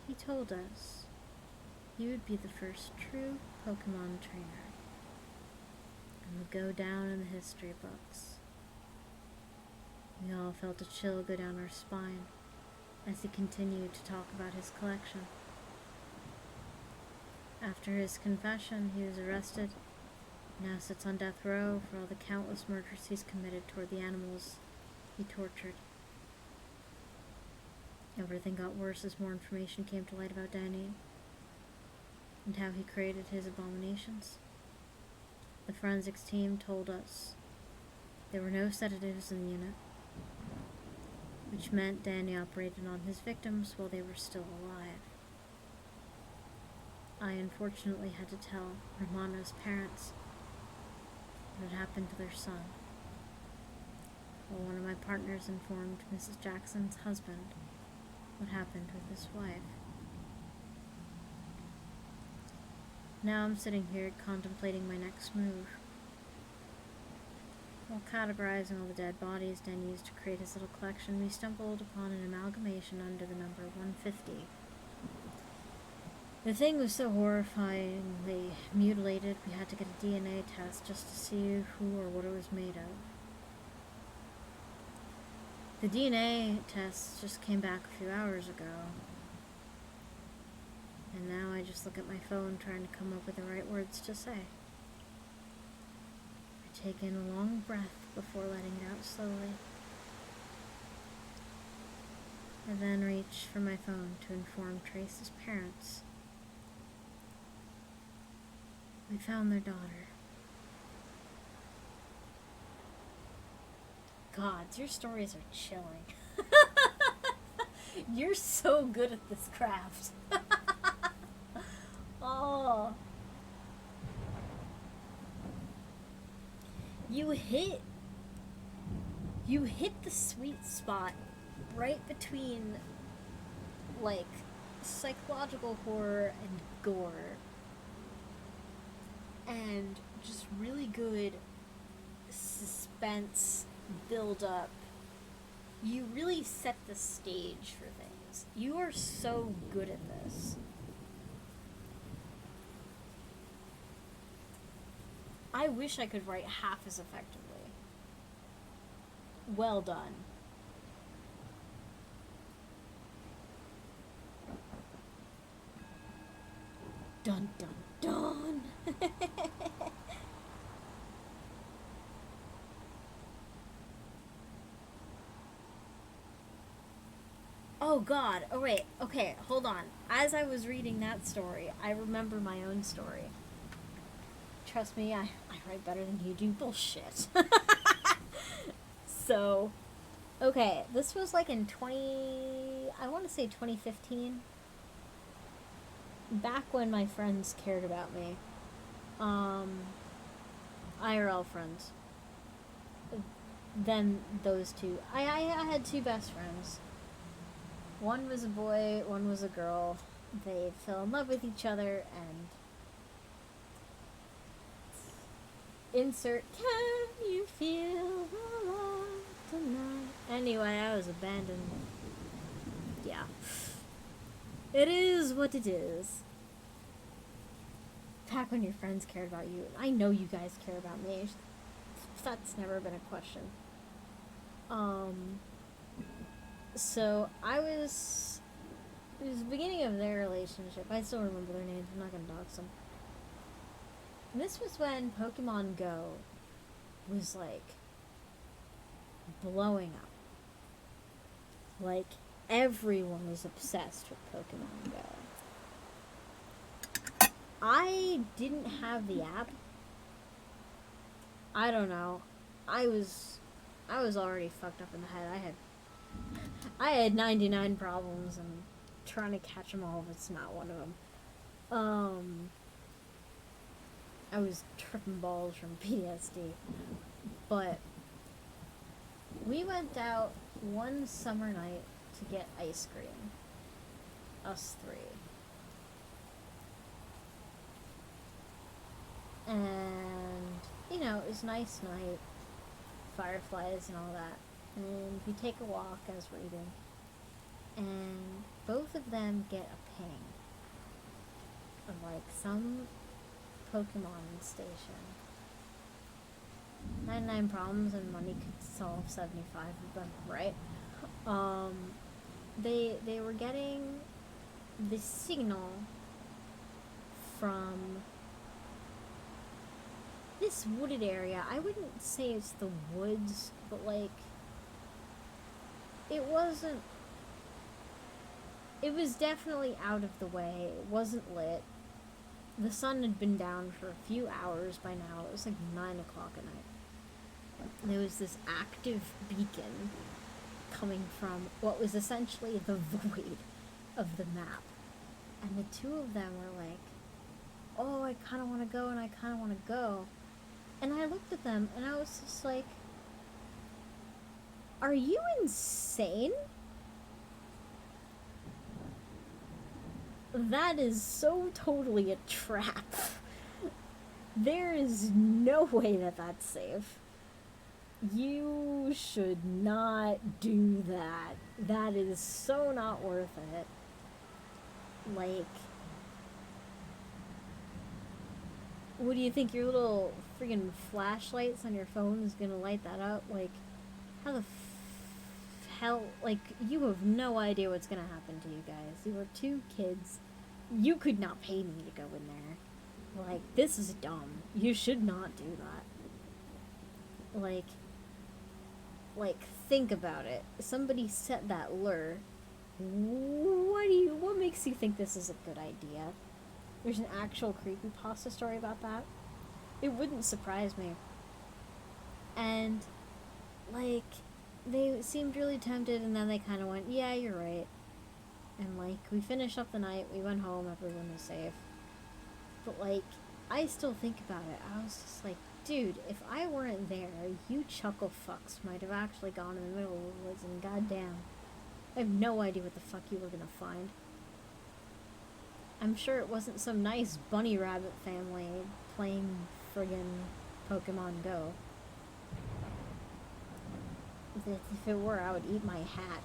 He told us he would be the first true Pokemon trainer and would go down in the history books. We all felt a chill go down our spine as he continued to talk about his collection. After his confession, he was arrested, now sits on death row for all the countless murders he's committed toward the animals he tortured. Everything got worse as more information came to light about Danny and how he created his abominations. The forensics team told us there were no sedatives in the unit, which meant Danny operated on his victims while they were still alive. I unfortunately had to tell Romano's parents what had happened to their son, while one of my partners informed Mrs. Jackson's husband what happened with his wife. Now I'm sitting here contemplating my next move. While categorizing all the dead bodies Dan used to create his little collection, we stumbled upon an amalgamation under the number 150. The thing was so horrifyingly mutilated, we had to get a DNA test just to see who or what it was made of. The DNA test just came back a few hours ago. And now I just look at my phone trying to come up with the right words to say. I take in a long breath before letting it out slowly. I then reach for my phone to inform Trace's parents. We found their daughter. Gods, your stories are chilling. You're so good at this craft. Oh. You hit the sweet spot right between, like, psychological horror and gore. And just really good suspense build up. You really set the stage for things. You are so good at this. I wish I could write half as effectively. Well done. Dun dun dun. Oh god. Oh wait. Okay, hold on. As I was reading that story, I remember my own story. Trust me, I write better than you do. Bullshit. So, okay, this was like in 20, I want to say 2015. Back when my friends cared about me. Um, IRL friends. Then those two. I had two best friends. One was a boy, one was a girl. They fell in love with each other and insert can you feel the love tonight. Anyway, I was abandoned. Yeah. It is what it is. Back when your friends cared about you. I know you guys care about me. That's never been a question. Um so it was the beginning of their relationship. I still remember their names. I'm not gonna dox them. And this was when Pokemon Go was like blowing up. Like everyone was obsessed with Pokemon Go. I didn't have the app. I don't know. I was already fucked up in the head. I had 99 problems and trying to catch them all was not one of them. I was tripping balls from PTSD. But we went out one summer night to get ice cream. Us three. And, you know, it was a nice night. Fireflies and all that. And we take a walk as we're eating. And both of them get a ping of like some Pokemon station. 99 problems and money could solve 75 of them, right? They were getting the signal from this wooded area. I wouldn't say it's the woods, but like it wasn't. It was definitely out of the way. It wasn't lit. The sun had been down for a few hours by now. It was like 9 o'clock at night. There was this active beacon coming from what was essentially the void of the map. And the two of them were like, oh, I kind of want to go and I kind of want to go. And I looked at them and I was just like, are you insane? That is so totally a trap. There is no way that that's safe. You should not do that. That is so not worth it. Like, what do you think? Your little friggin' flashlights on your phone is gonna light that up? Like, how the hell? Like, you have no idea what's gonna happen to you guys. You are two kids. You could not pay me to go in there. Like, this is dumb. You should not do that. Like, think about it. Somebody set that lure. What makes you think this is a good idea? There's an actual creepypasta story about that. It wouldn't surprise me. And, like, they seemed really tempted, and then they kind of went, yeah, you're right. And, like, we finished up the night, we went home, everyone was safe. But, like, I still think about it. I was just like, dude, if I weren't there, you chuckle fucks might have actually gone in the middle of the woods, and goddamn, I have no idea what the fuck you were gonna find. I'm sure it wasn't some nice bunny rabbit family playing friggin' Pokemon Go. If it were, I would eat my hat.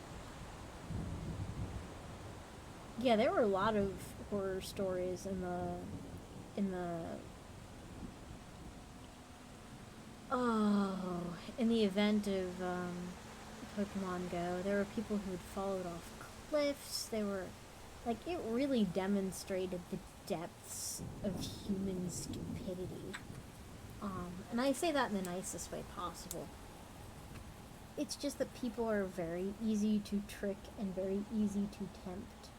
Yeah, there were a lot of horror stories in the in the event of Pokemon Go. There were people who had followed off cliffs. They were like, it really demonstrated the depths of human stupidity. And I say that in the nicest way possible. It's just that people are very easy to trick and very easy to tempt.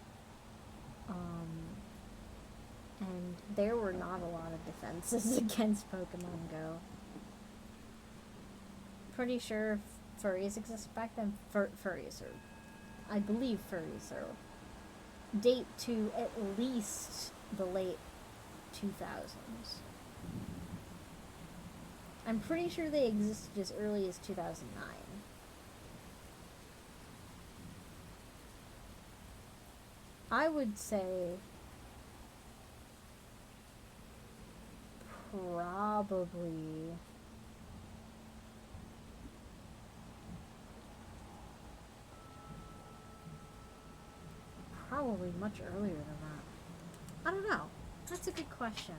And there were not a lot of defenses against Pokemon Go. Pretty sure furries exist back then. Furries are, I believe furries are, date to at least the late 2000s. I'm pretty sure they existed as early as 2009. I would say probably much earlier than that. I don't know. That's a good question.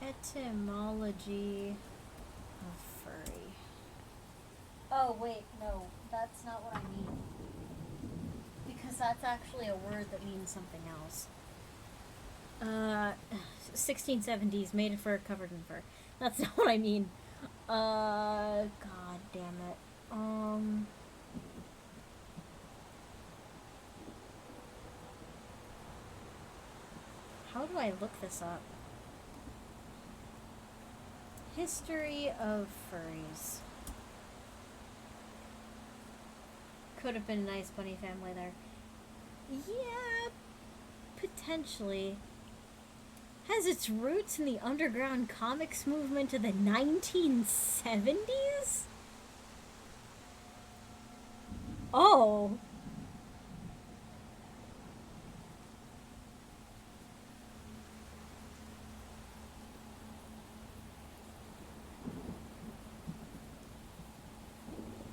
Etymology of furry. Oh, wait, no, that's not what I mean. Because that's actually a word that means something else. 1670s, made of fur, covered in fur. That's not what I mean. God damn it. How do I look this up? History of furries. Could have been a nice bunny family there. Yeah, potentially. Has its roots in the underground comics movement of the 1970s? Oh.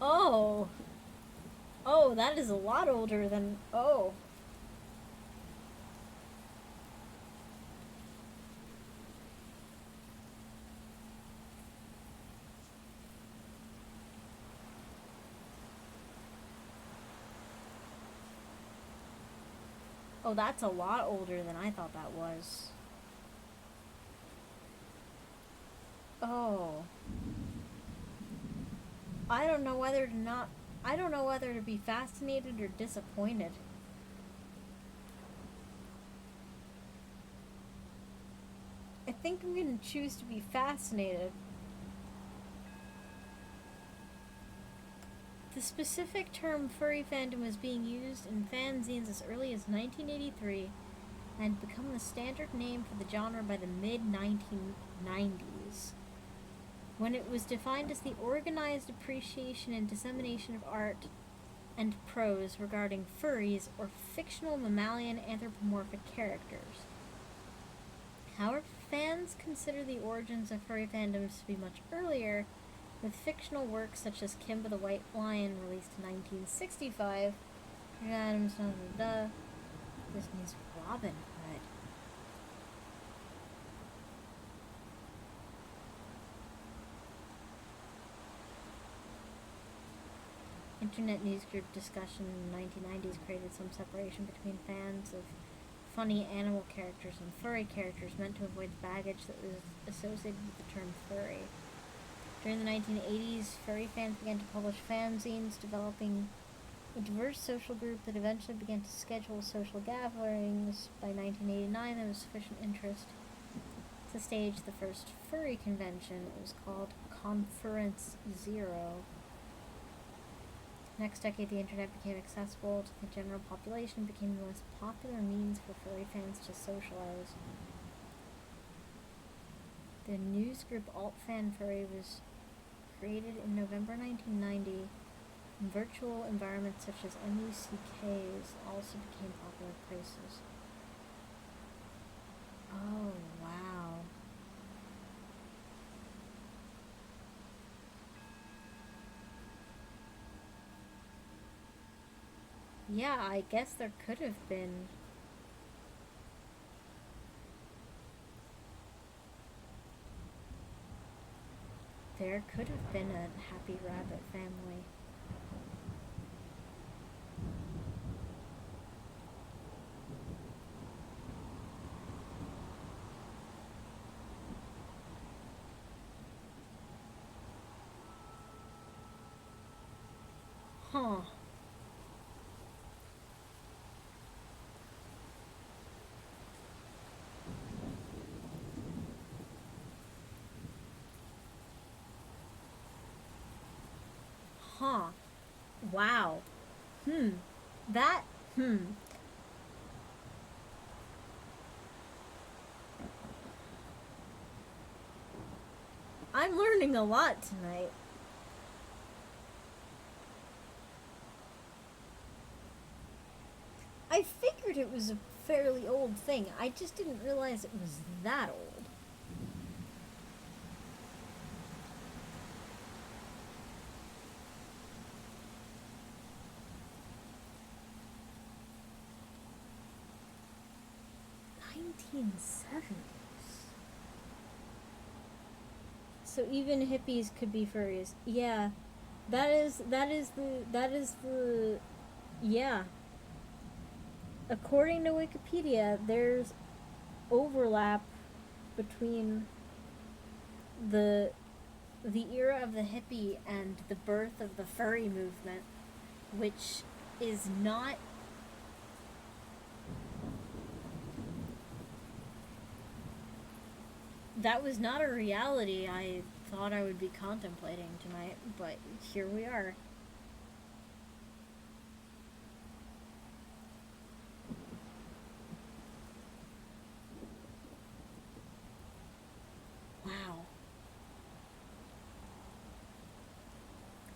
Oh. Oh, that is a lot older than... Oh. Oh, that's a lot older than I thought that was. Oh. I don't know whether to be fascinated or disappointed. I think I'm gonna choose to be fascinated. The specific term furry fandom was being used in fanzines as early as 1983 and had become the standard name for the genre by the mid-1990s, when it was defined as the organized appreciation and dissemination of art and prose regarding furries or fictional mammalian anthropomorphic characters. However, fans consider the origins of furry fandoms to be much earlier, with fictional works such as Kimba the White Lion, released in 1965, this means Robin Hood. Internet news group discussion in the 1990s created some separation between fans of funny animal characters and furry characters, meant to avoid baggage that was associated with the term furry. During the 1980s, furry fans began to publish fanzines, developing a diverse social group that eventually began to schedule social gatherings. By 1989, there was sufficient interest to stage the first furry convention. It was called Conference Zero. Next decade, the internet became accessible to the general population, became the most popular means for furry fans to socialize. The news group Alt-Fan Furry was created in November 1990, and virtual environments such as MUCKs also became popular places. Oh, wow. Yeah, I guess there could have been. There could have been a Happy Rabbit family. Huh. Huh. Wow. Hmm. That. Hmm. I'm learning a lot tonight. I figured it was a fairly old thing. I just didn't realize it was that old. '70s. So even hippies could be furries. Yeah. That is the yeah. According to Wikipedia, there's overlap between the the era of the hippie and the birth of the furry movement, which is not that was not a reality I thought I would be contemplating tonight, but here we are. Wow.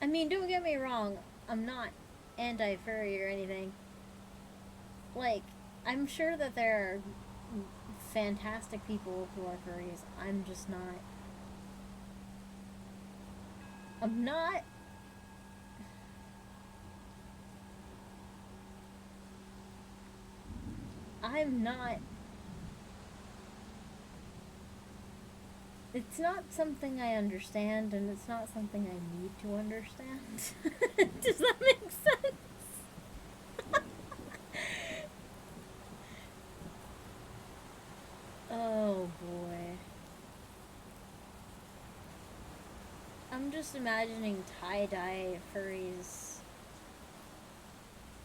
I mean, don't get me wrong, I'm not anti furry or anything. Like, I'm sure that there are fantastic people who are furries. I'm just not. I'm not. I'm not. It's not something I understand, and it's not something I need to understand. Does that make sense? Oh boy. I'm just imagining tie-dye furries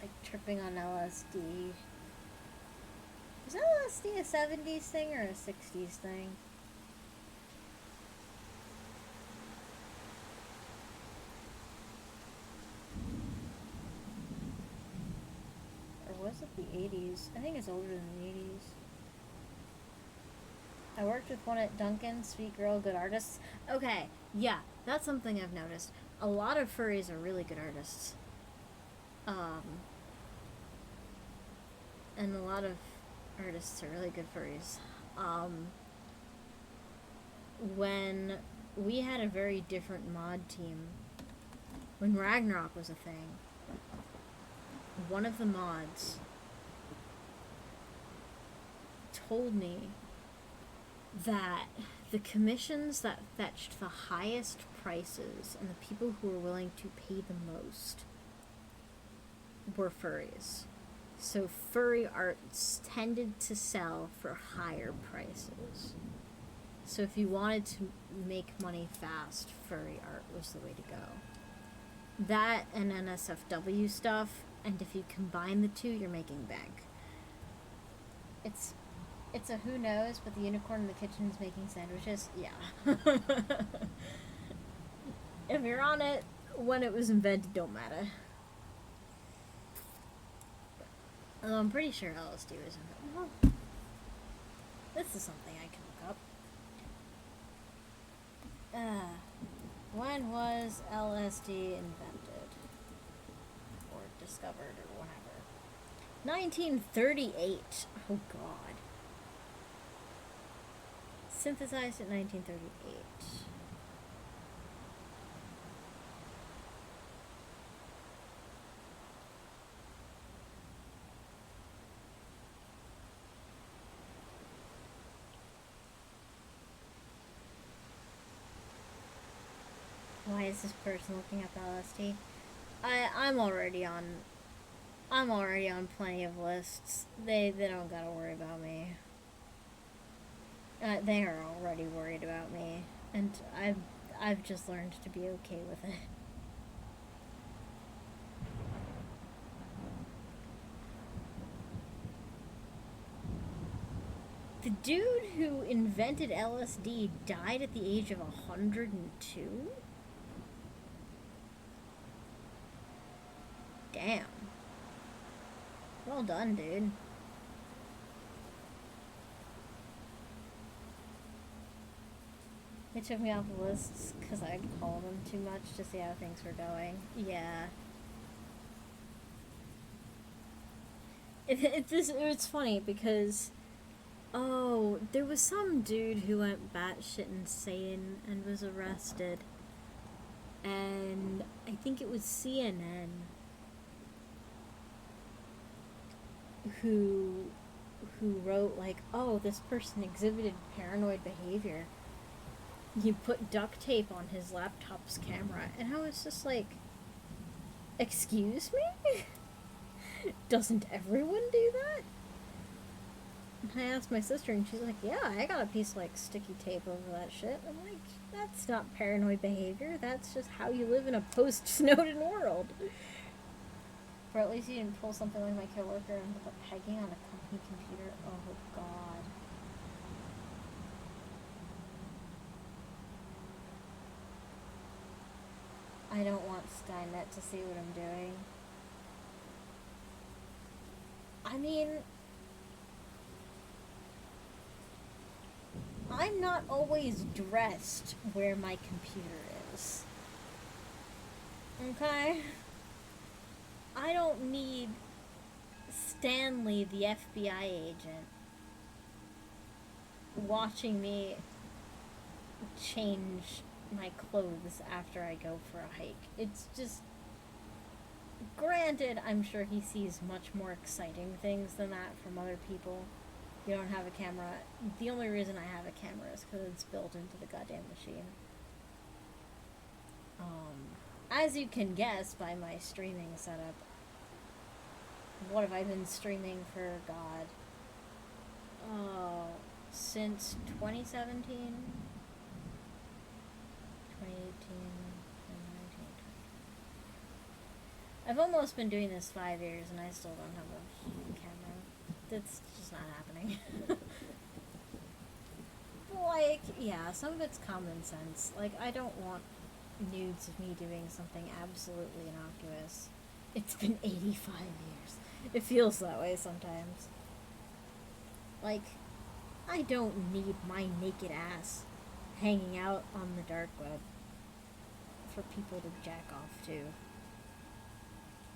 like tripping on LSD. Is LSD a 70s thing or a 60s thing? Or was it the 80s? I think it's older than the 80s. I worked with one at Duncan, sweet girl, good artists. Okay, yeah, that's something I've noticed. A lot of furries are really good artists. Um, and a lot of artists are really good furries. Um, when we had a very different mod team, when Ragnarok was a thing, one of the mods told me that the commissions that fetched the highest prices and the people who were willing to pay the most were furries. So furry arts tended to sell for higher prices. So if you wanted to make money fast, furry art was the way to go. That and NSFW stuff, and if you combine the two, you're making bank. It's a who knows, but the unicorn in the kitchen is making sandwiches. Yeah. If you're on it, when it was invented don't matter. Although I'm pretty sure LSD was invented. Well, this is something I can look up. When was LSD invented? Or discovered, or whatever. 1938. Oh god. Synthesized in 1938. Why is this person looking up LSD? I'm already on. I'm already on plenty of lists. They don't gotta worry about me. They are already worried about me, and I've just learned to be okay with it. The dude who invented LSD died at the age of 102? Damn. Well done, dude. They took me off the lists because I'd call them too much to see how things were going. Yeah. It's funny because, oh, there was some dude who went batshit insane and was arrested. And I think it was CNN who wrote like, oh, this person exhibited paranoid behavior. He put duct tape on his laptop's camera, and I was just like, excuse me? Doesn't everyone do that? And I asked my sister, and she's like, yeah, I got a piece of like sticky tape over that shit. I'm like, that's not paranoid behavior, that's just how you live in a post-Snowden world. Or at least you didn't pull something like my coworker and put the pegging on a company computer. Oh god. I don't want Skynet to see what I'm doing. I mean, I'm not always dressed where my computer is. Okay? I don't need Stanley, the FBI agent, watching me change my clothes after I go for a hike. It's just, granted, I'm sure he sees much more exciting things than that from other people. You don't have a camera. The only reason I have a camera is because it's built into the goddamn machine. As you can guess by my streaming setup, what have I been streaming for, God? Oh, since 2017? 2018, 2019. I've almost been doing this 5 years and I still don't have a camera. That's just not happening. Like, yeah, some of it's common sense. Like, I don't want nudes of me doing something absolutely innocuous. It's been 85 years. It feels that way sometimes. Like, I don't need my naked ass hanging out on the dark web for people to jack off to.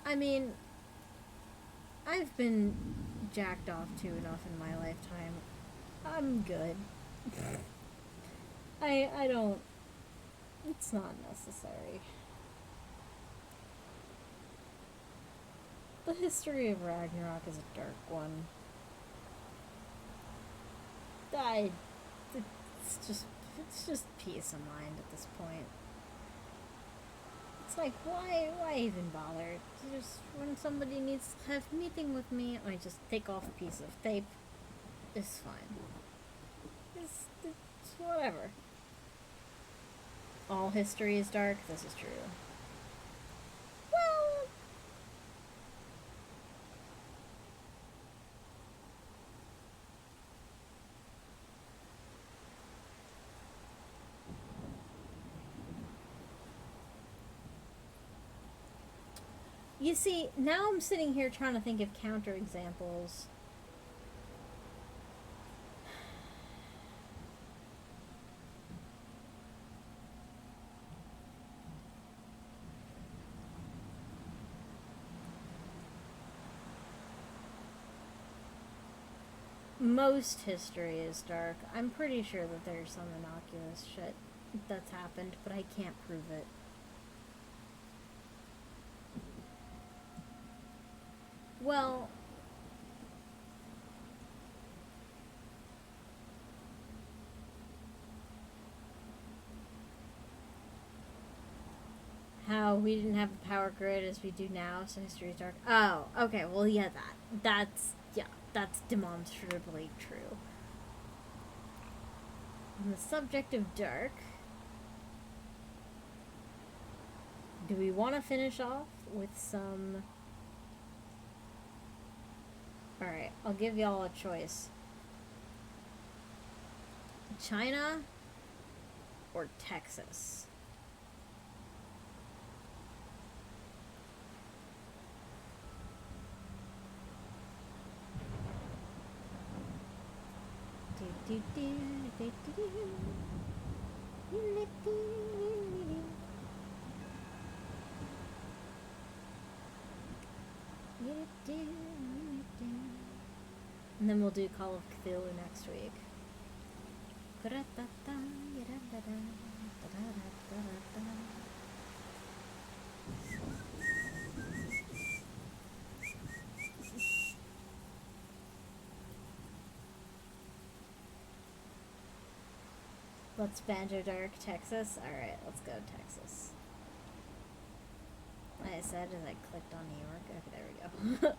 I mean, I've been jacked off to enough in my lifetime. I'm good. I don't... It's not necessary. The history of Ragnarok is a dark one. It's just peace of mind at this point. It's like, why even bother? Just when somebody needs to have a meeting with me, I just take off a piece of tape. It's fine. It's whatever. All history is dark. This is true. Well, you see, now I'm sitting here trying to think of counterexamples. Most history is dark. I'm pretty sure that there's some innocuous shit that's happened, but I can't prove it. Well, how we didn't have the power grid as we do now, so history is dark. Oh, okay, well, yeah, that's demonstrably true. On the subject of dark, do we want to finish off with some... Alright, I'll give y'all a choice. China or Texas? And then we'll do Call of Cthulhu next week. Let's Banjo Dark, Texas. Alright, let's go Texas. Like I said, as I clicked on New York. Okay, there we go.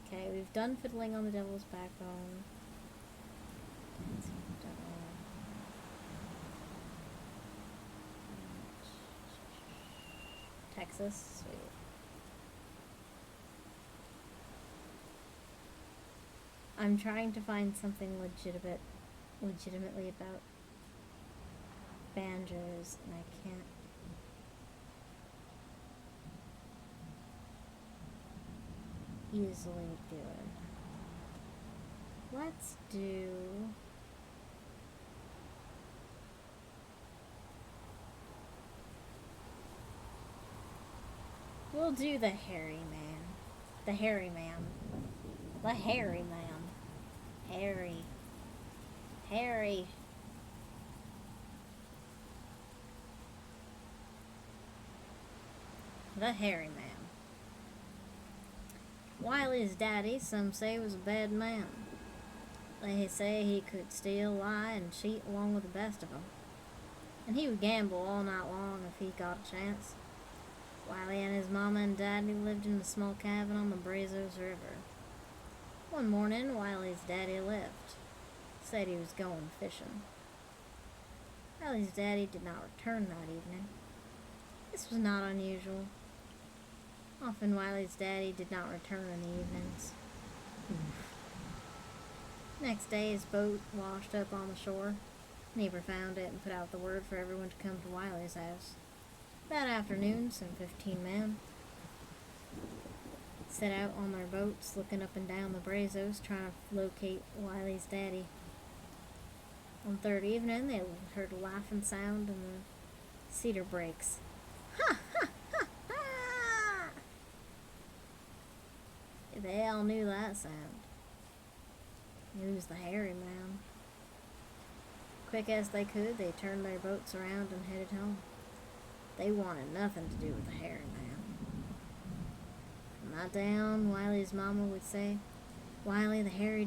Okay, we've done Fiddling on the Devil's Backbone. Dancing with the Devil. Texas, sweet. I'm trying to find something legitimately about banjos, and I can't. Easily do it. Let's do we'll do the hairy man. The hairy man. The hairy man. Harry. Harry. The hairy man. Wiley's daddy, some say, was a bad man. They say he could steal, lie, and cheat along with the best of them. And he would gamble all night long if he got a chance. Wiley and his mama and daddy lived in a small cabin on the Brazos River. One morning, Wiley's daddy left. Said he was going fishing. Wiley's daddy did not return that evening. This was not unusual. Often Wiley's daddy did not return in the evenings. Next day, his boat washed up on the shore. Neighbor found it and put out the word for everyone to come to Wiley's house. That afternoon, some 15 men set out on their boats, looking up and down the Brazos, trying to locate Wiley's daddy. On the third evening, they heard a laughing sound in the cedar breaks. Ha ha ha ha! They all knew that sound. It was the hairy man. Quick as they could, they turned their boats around and headed home. They wanted nothing to do with the hairy man. From that down, Wiley's mama would say, Wiley, the hairy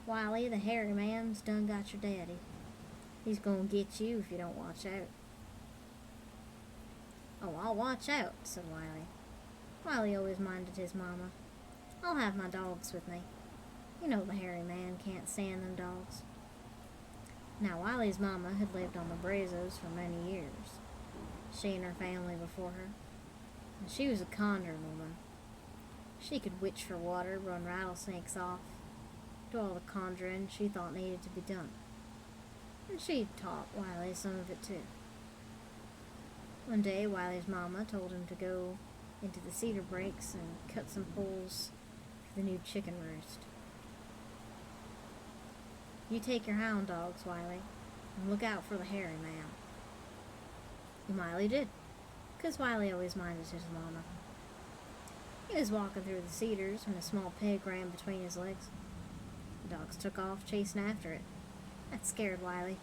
Wiley, the hairy man's done got your daddy. He's gonna get you if you don't watch out. Oh, I'll watch out, said Wiley. Wiley always minded his mama. I'll have my dogs with me. You know the hairy man can't stand them dogs. Now, Wiley's mama had lived on the Brazos for many years. She and her family before her. And she was a conjuring woman. She could witch for water, run rattlesnakes off, do all the conjuring she thought needed to be done. And she taught Wiley some of it too. One day, Wiley's mama told him to go into the cedar breaks and cut some poles for the new chicken roost. You take your hound dogs, Wiley, and look out for the hairy man. And Wiley did, 'cause Wiley always minded his mama. He was walking through the cedars when a small pig ran between his legs. The dogs took off chasing after it. That scared Wiley.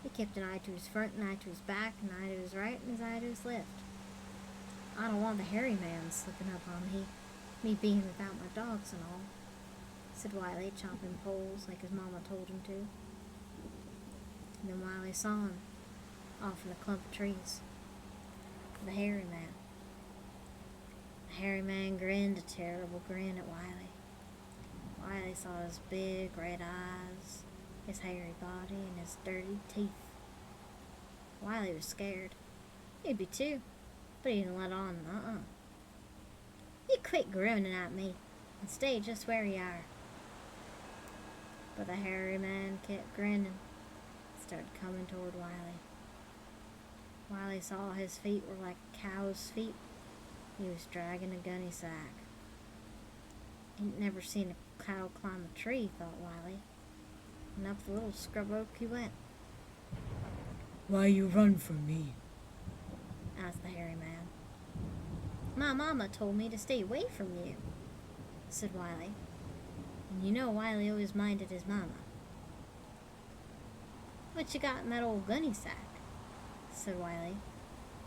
He kept an eye to his front, an eye to his back, an eye to his right, and his eye to his left. I don't want the hairy man slipping up on me being without my dogs and all, said Wiley, chopping poles like his mama told him to. And then Wiley saw him, off in a clump of trees. The hairy man. The hairy man grinned a terrible grin at Wiley. Wiley saw his big red eyes, his hairy body, and his dirty teeth. Wiley was scared. He'd be too, but he didn't let on. You quit grinning at me and stay just where you are. But the hairy man kept grinning, started coming toward Wiley. Wiley saw his feet were like a cow's feet. He was dragging a gunny sack. He'd never seen a cow climb a tree, thought Wiley. And up the little scrub oak he went. Why you run from me? Asked the hairy man. My mama told me to stay away from you, said Wiley. And you know Wiley always minded his mama. What you got in that old gunny sack? Said Wiley.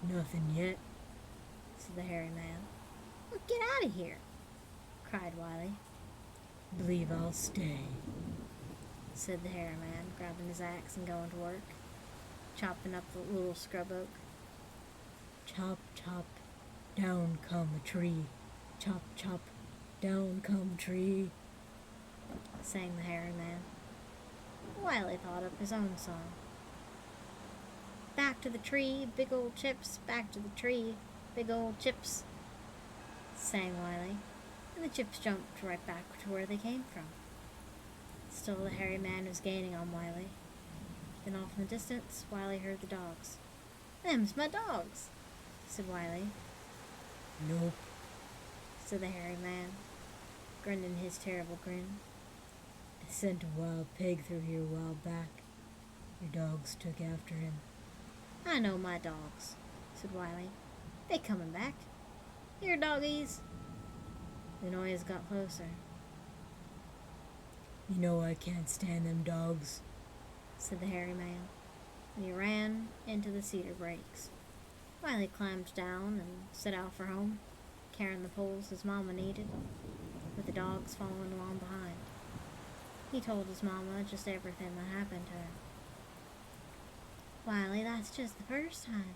Nothing yet, said the hairy man. Well, get out of here, cried Wiley. Believe I'll stay, said the hairy man, grabbing his axe and going to work, chopping up the little scrub oak. Chop, chop, down come a tree. Chop, chop, down come tree, sang the hairy man. Wiley thought up his own song. Back to the tree, big old chips, back to the tree, big old chips, sang Wiley, and the chips jumped right back to where they came from. Still the hairy man was gaining on Wiley. Then off in the distance, Wiley heard the dogs. Them's my dogs, said Wiley. Nope, said the hairy man, grinning his terrible grin. I sent a wild pig through here a while back. Your dogs took after him. I know my dogs, said Wiley. They coming back. Here, doggies. The noise got closer. You know I can't stand them dogs, said the hairy man, and he ran into the cedar breaks. Wiley climbed down and set out for home, carrying the poles his mama needed, with the dogs following along behind. He told his mama just everything that happened to her. Wiley, that's just the first time.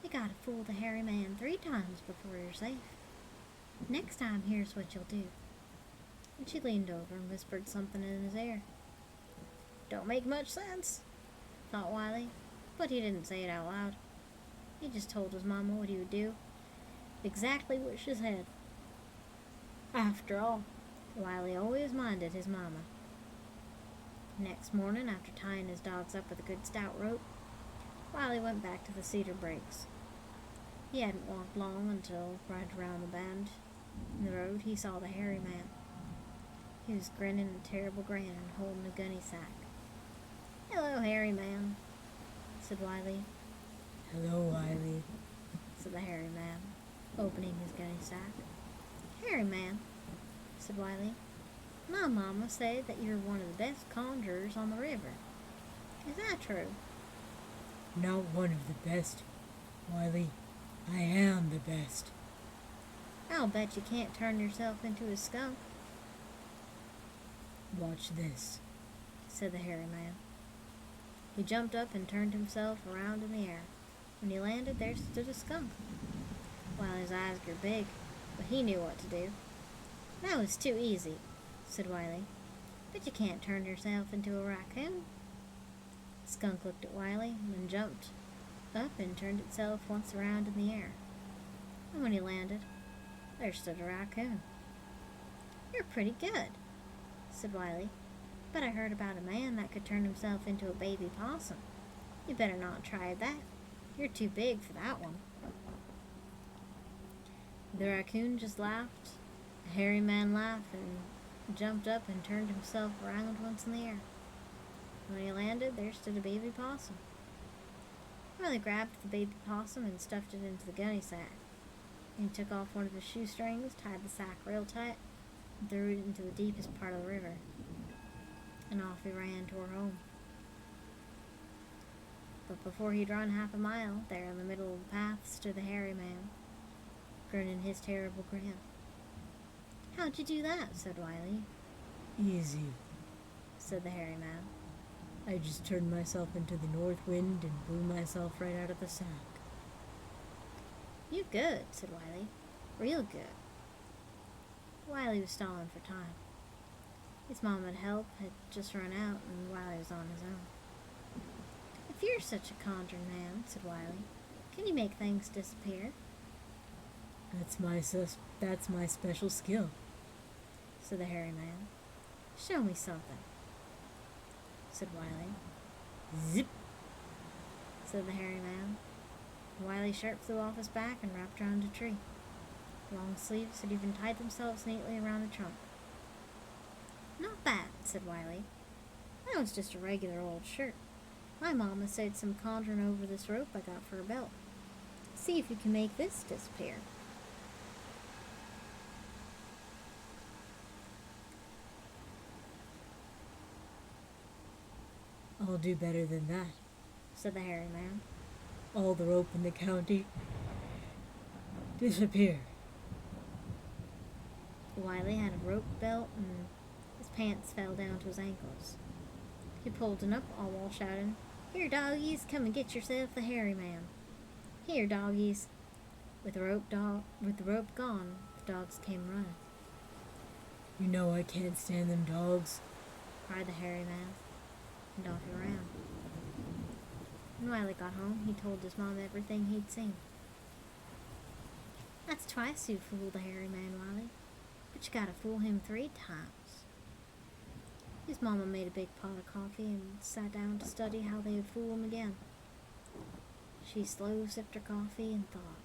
You gotta fool the hairy man 3 times before you're safe. Next time, here's what you'll do. And she leaned over and whispered something in his ear. Don't make much sense, thought Wiley, but he didn't say it out loud. He just told his mama what he would do, exactly what she said. After all, Wiley always minded his mama. Next morning, after tying his dogs up with a good stout rope, Wiley went back to the cedar breaks. He hadn't walked long until, right around the bend in the road, he saw the hairy man. He was grinning a terrible grin and holding a gunny sack. Hello, hairy man, said Wiley. Hello, Wiley, said the hairy man, opening his gunny sack. Hairy man, said Wiley, my mama said that you're one of the best conjurers on the river. Is that true? Not one of the best, Wiley. I am the best. I'll bet you can't turn yourself into a skunk. Watch this, said the hairy man. He jumped up and turned himself around in the air. When he landed, there stood a skunk. Wiley's eyes grew big, but he knew what to do. That was too easy, said Wiley. But you can't turn yourself into a raccoon. The skunk looked at Wiley and then jumped up and turned itself once around in the air. And when he landed, there stood a raccoon. You're pretty good, said Wiley. But I heard about a man that could turn himself into a baby possum. You better not try that. You're too big for that one. The raccoon just laughed. The hairy man laughed and jumped up and turned himself around once in the air. When he landed, there stood a baby possum. Wiley grabbed the baby possum and stuffed it into the gunny sack. He took off one of his shoestrings, tied the sack real tight, and threw it into the deepest part of the river. And off he ran toward home. But before he'd run half a mile, there in the middle of the path stood the hairy man, grinning his terrible grin. How'd you do that? Said Wiley. Easy, said the hairy man. I just turned myself into the north wind and blew myself right out of the sack. You good, said Wiley. Real good. Wiley was stalling for time. His mama's help had just run out and Wiley was on his own. It If you're such a conjuring man, said Wiley, can you make things disappear? That's my special skill. Said the hairy man. Show me something, said Wiley. Zip. Said the hairy man. Wiley's shirt flew off his back and wrapped around a tree. Long sleeves had even tied themselves neatly around the trunk. Not bad, said Wiley. That was just a regular old shirt. My mama said some conjuring over this rope I got for a belt. See if you can make this disappear. I'll do better than that, said the hairy man. All the rope in the county disappear. Wiley had a rope belt and his pants fell down to his ankles. He pulled it up, all while shouting, Here, doggies, come and get yourself the hairy man. Here, doggies. With the rope gone, the dogs came running. You know I can't stand them dogs, cried the hairy man, and off he ran. When Wiley got home, he told his mom everything he'd seen. That's twice you fooled the hairy man, Wiley, but you gotta fool him 3 times. His mama made a big pot of coffee and sat down to study how they would fool him again. She slow sipped her coffee and thought.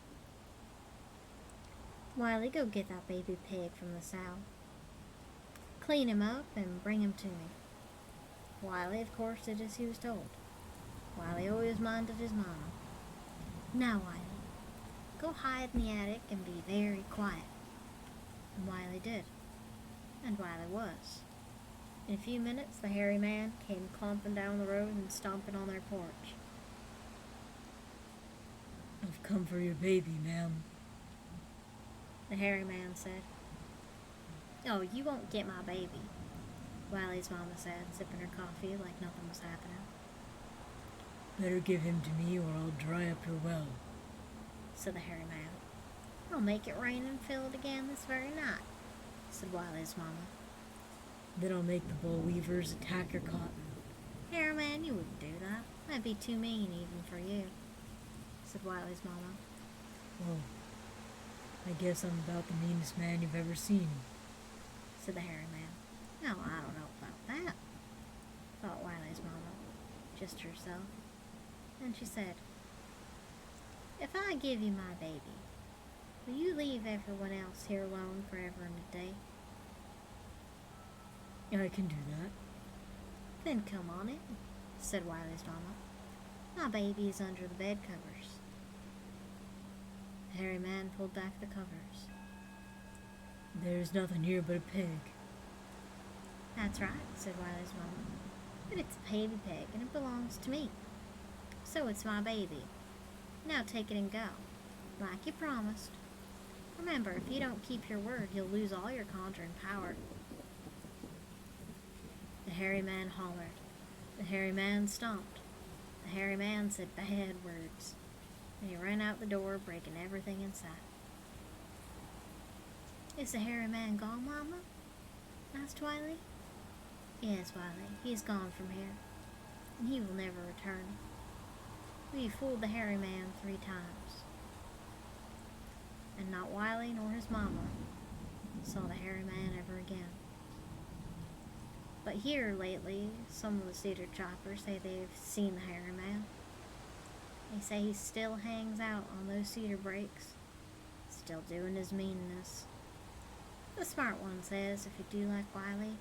Wiley, go get that baby pig from the sow. Clean him up and bring him to me. Wiley, of course, did as he was told. Wiley always minded his mama. Now, Wiley, go hide in the attic and be very quiet. And Wiley did. And Wiley was. In a few minutes, the hairy man came clomping down the road and stomping on their porch. I've come for your baby, ma'am, the hairy man said. Oh, you won't get my baby, Wiley's mama said, sipping her coffee like nothing was happening. Better give him to me or I'll dry up your well, said the hairy man. I'll make it rain and fill it again this very night, said Wiley's mama. Then I'll make the boll weavers attack your cotton. Hairy man, you wouldn't do that. That'd be too mean even for you, said Wiley's mama. Well, I guess I'm about the meanest man you've ever seen, said the hairy man. No, I don't know about that, thought Wiley's mama, just to herself. And she said, If I give you my baby, will you leave everyone else here alone forever and a day? I can do that. Then come on in, said Wiley's mama. My baby is under the bed covers. The hairy man pulled back the covers. There's nothing here but a pig. That's right, said Wiley's mama. But it's a baby pig and it belongs to me. So it's my baby. Now take it and go, like you promised. Remember, if you don't keep your word, you'll lose all your conjuring power. The hairy man hollered. The hairy man stomped. The hairy man said bad words. And he ran out the door, breaking everything in sight. Is the hairy man gone, Mama? asked Wiley. Yes, Wiley, he's gone from here, and he will never return. We fooled the hairy man 3 times. And not Wiley nor his mama saw the hairy man ever again. But here lately, some of the cedar choppers say they've seen the hairy man. They say he still hangs out on those cedar breaks, still doing his meanness. The smart one says if you do like Wiley,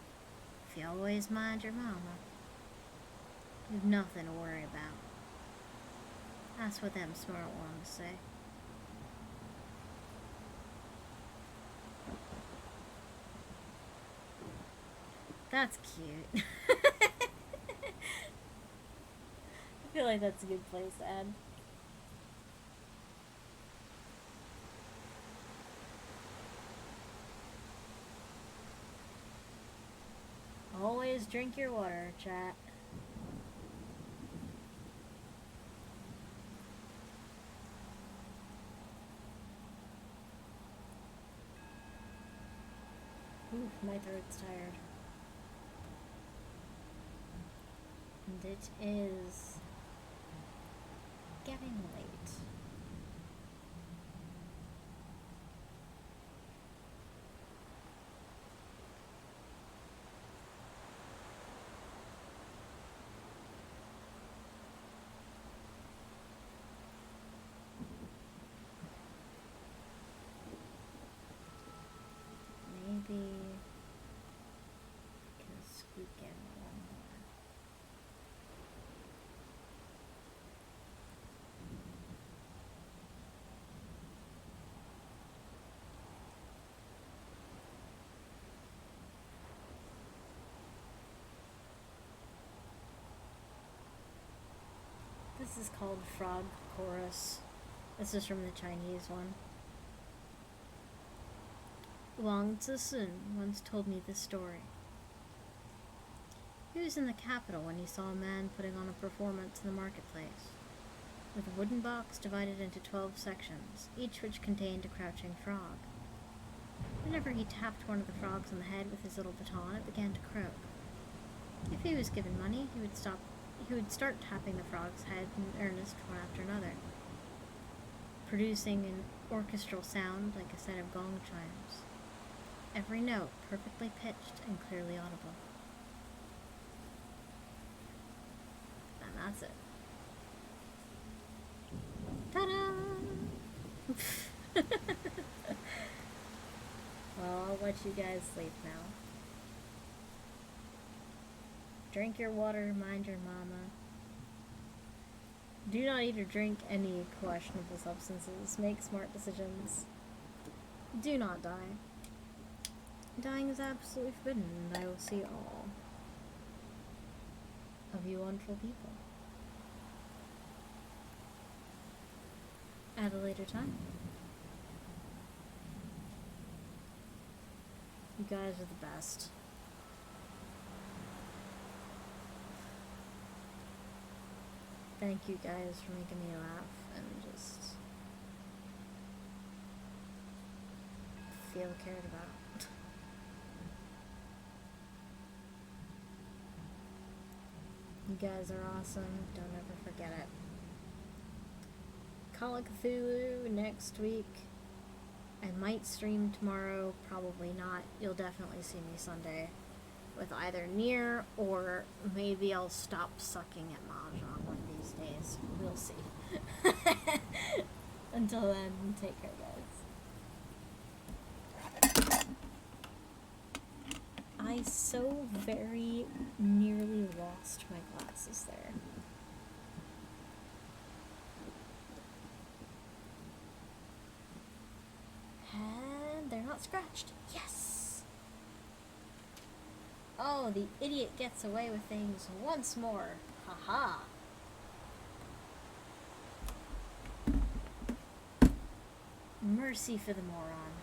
if you always mind your mama, you've nothing to worry about. That's what them smart ones say. That's cute. I feel like that's a good place to end. Always drink your water, chat. Ooh, my throat's tired. And it is getting late. Maybe I can squeak in one more. This is called Frog Chorus. This is from the Chinese one. Wang Zisun once told me this story. He was in the capital when he saw a man putting on a performance in the marketplace, with a wooden box divided into 12 sections, each which contained a crouching frog. Whenever he tapped one of the frogs on the head with his little baton, it began to croak. If he was given money, he would start tapping the frog's head in earnest one after another, producing an orchestral sound like a set of gong chimes, every note perfectly pitched and clearly audible. And that's it. Ta-da! Well, I'll let you guys sleep now. Drink your water, mind your mama. Do not eat or drink any questionable substances. Make smart decisions. Do not die. Dying is absolutely forbidden, and I will see all of you wonderful people at a later time. You guys are the best. Thank you guys for making me laugh and just feel cared about. You guys are awesome. Don't ever forget it. Call of Cthulhu next week. I might stream tomorrow, probably not. You'll definitely see me Sunday with either Nier or maybe I'll stop sucking at Mahjong one of these days. We'll see. Until then, take care, guys. I so very nearly lost my glasses there. And they're not scratched. Yes! Oh, the idiot gets away with things once more. Haha. Mercy for the moron.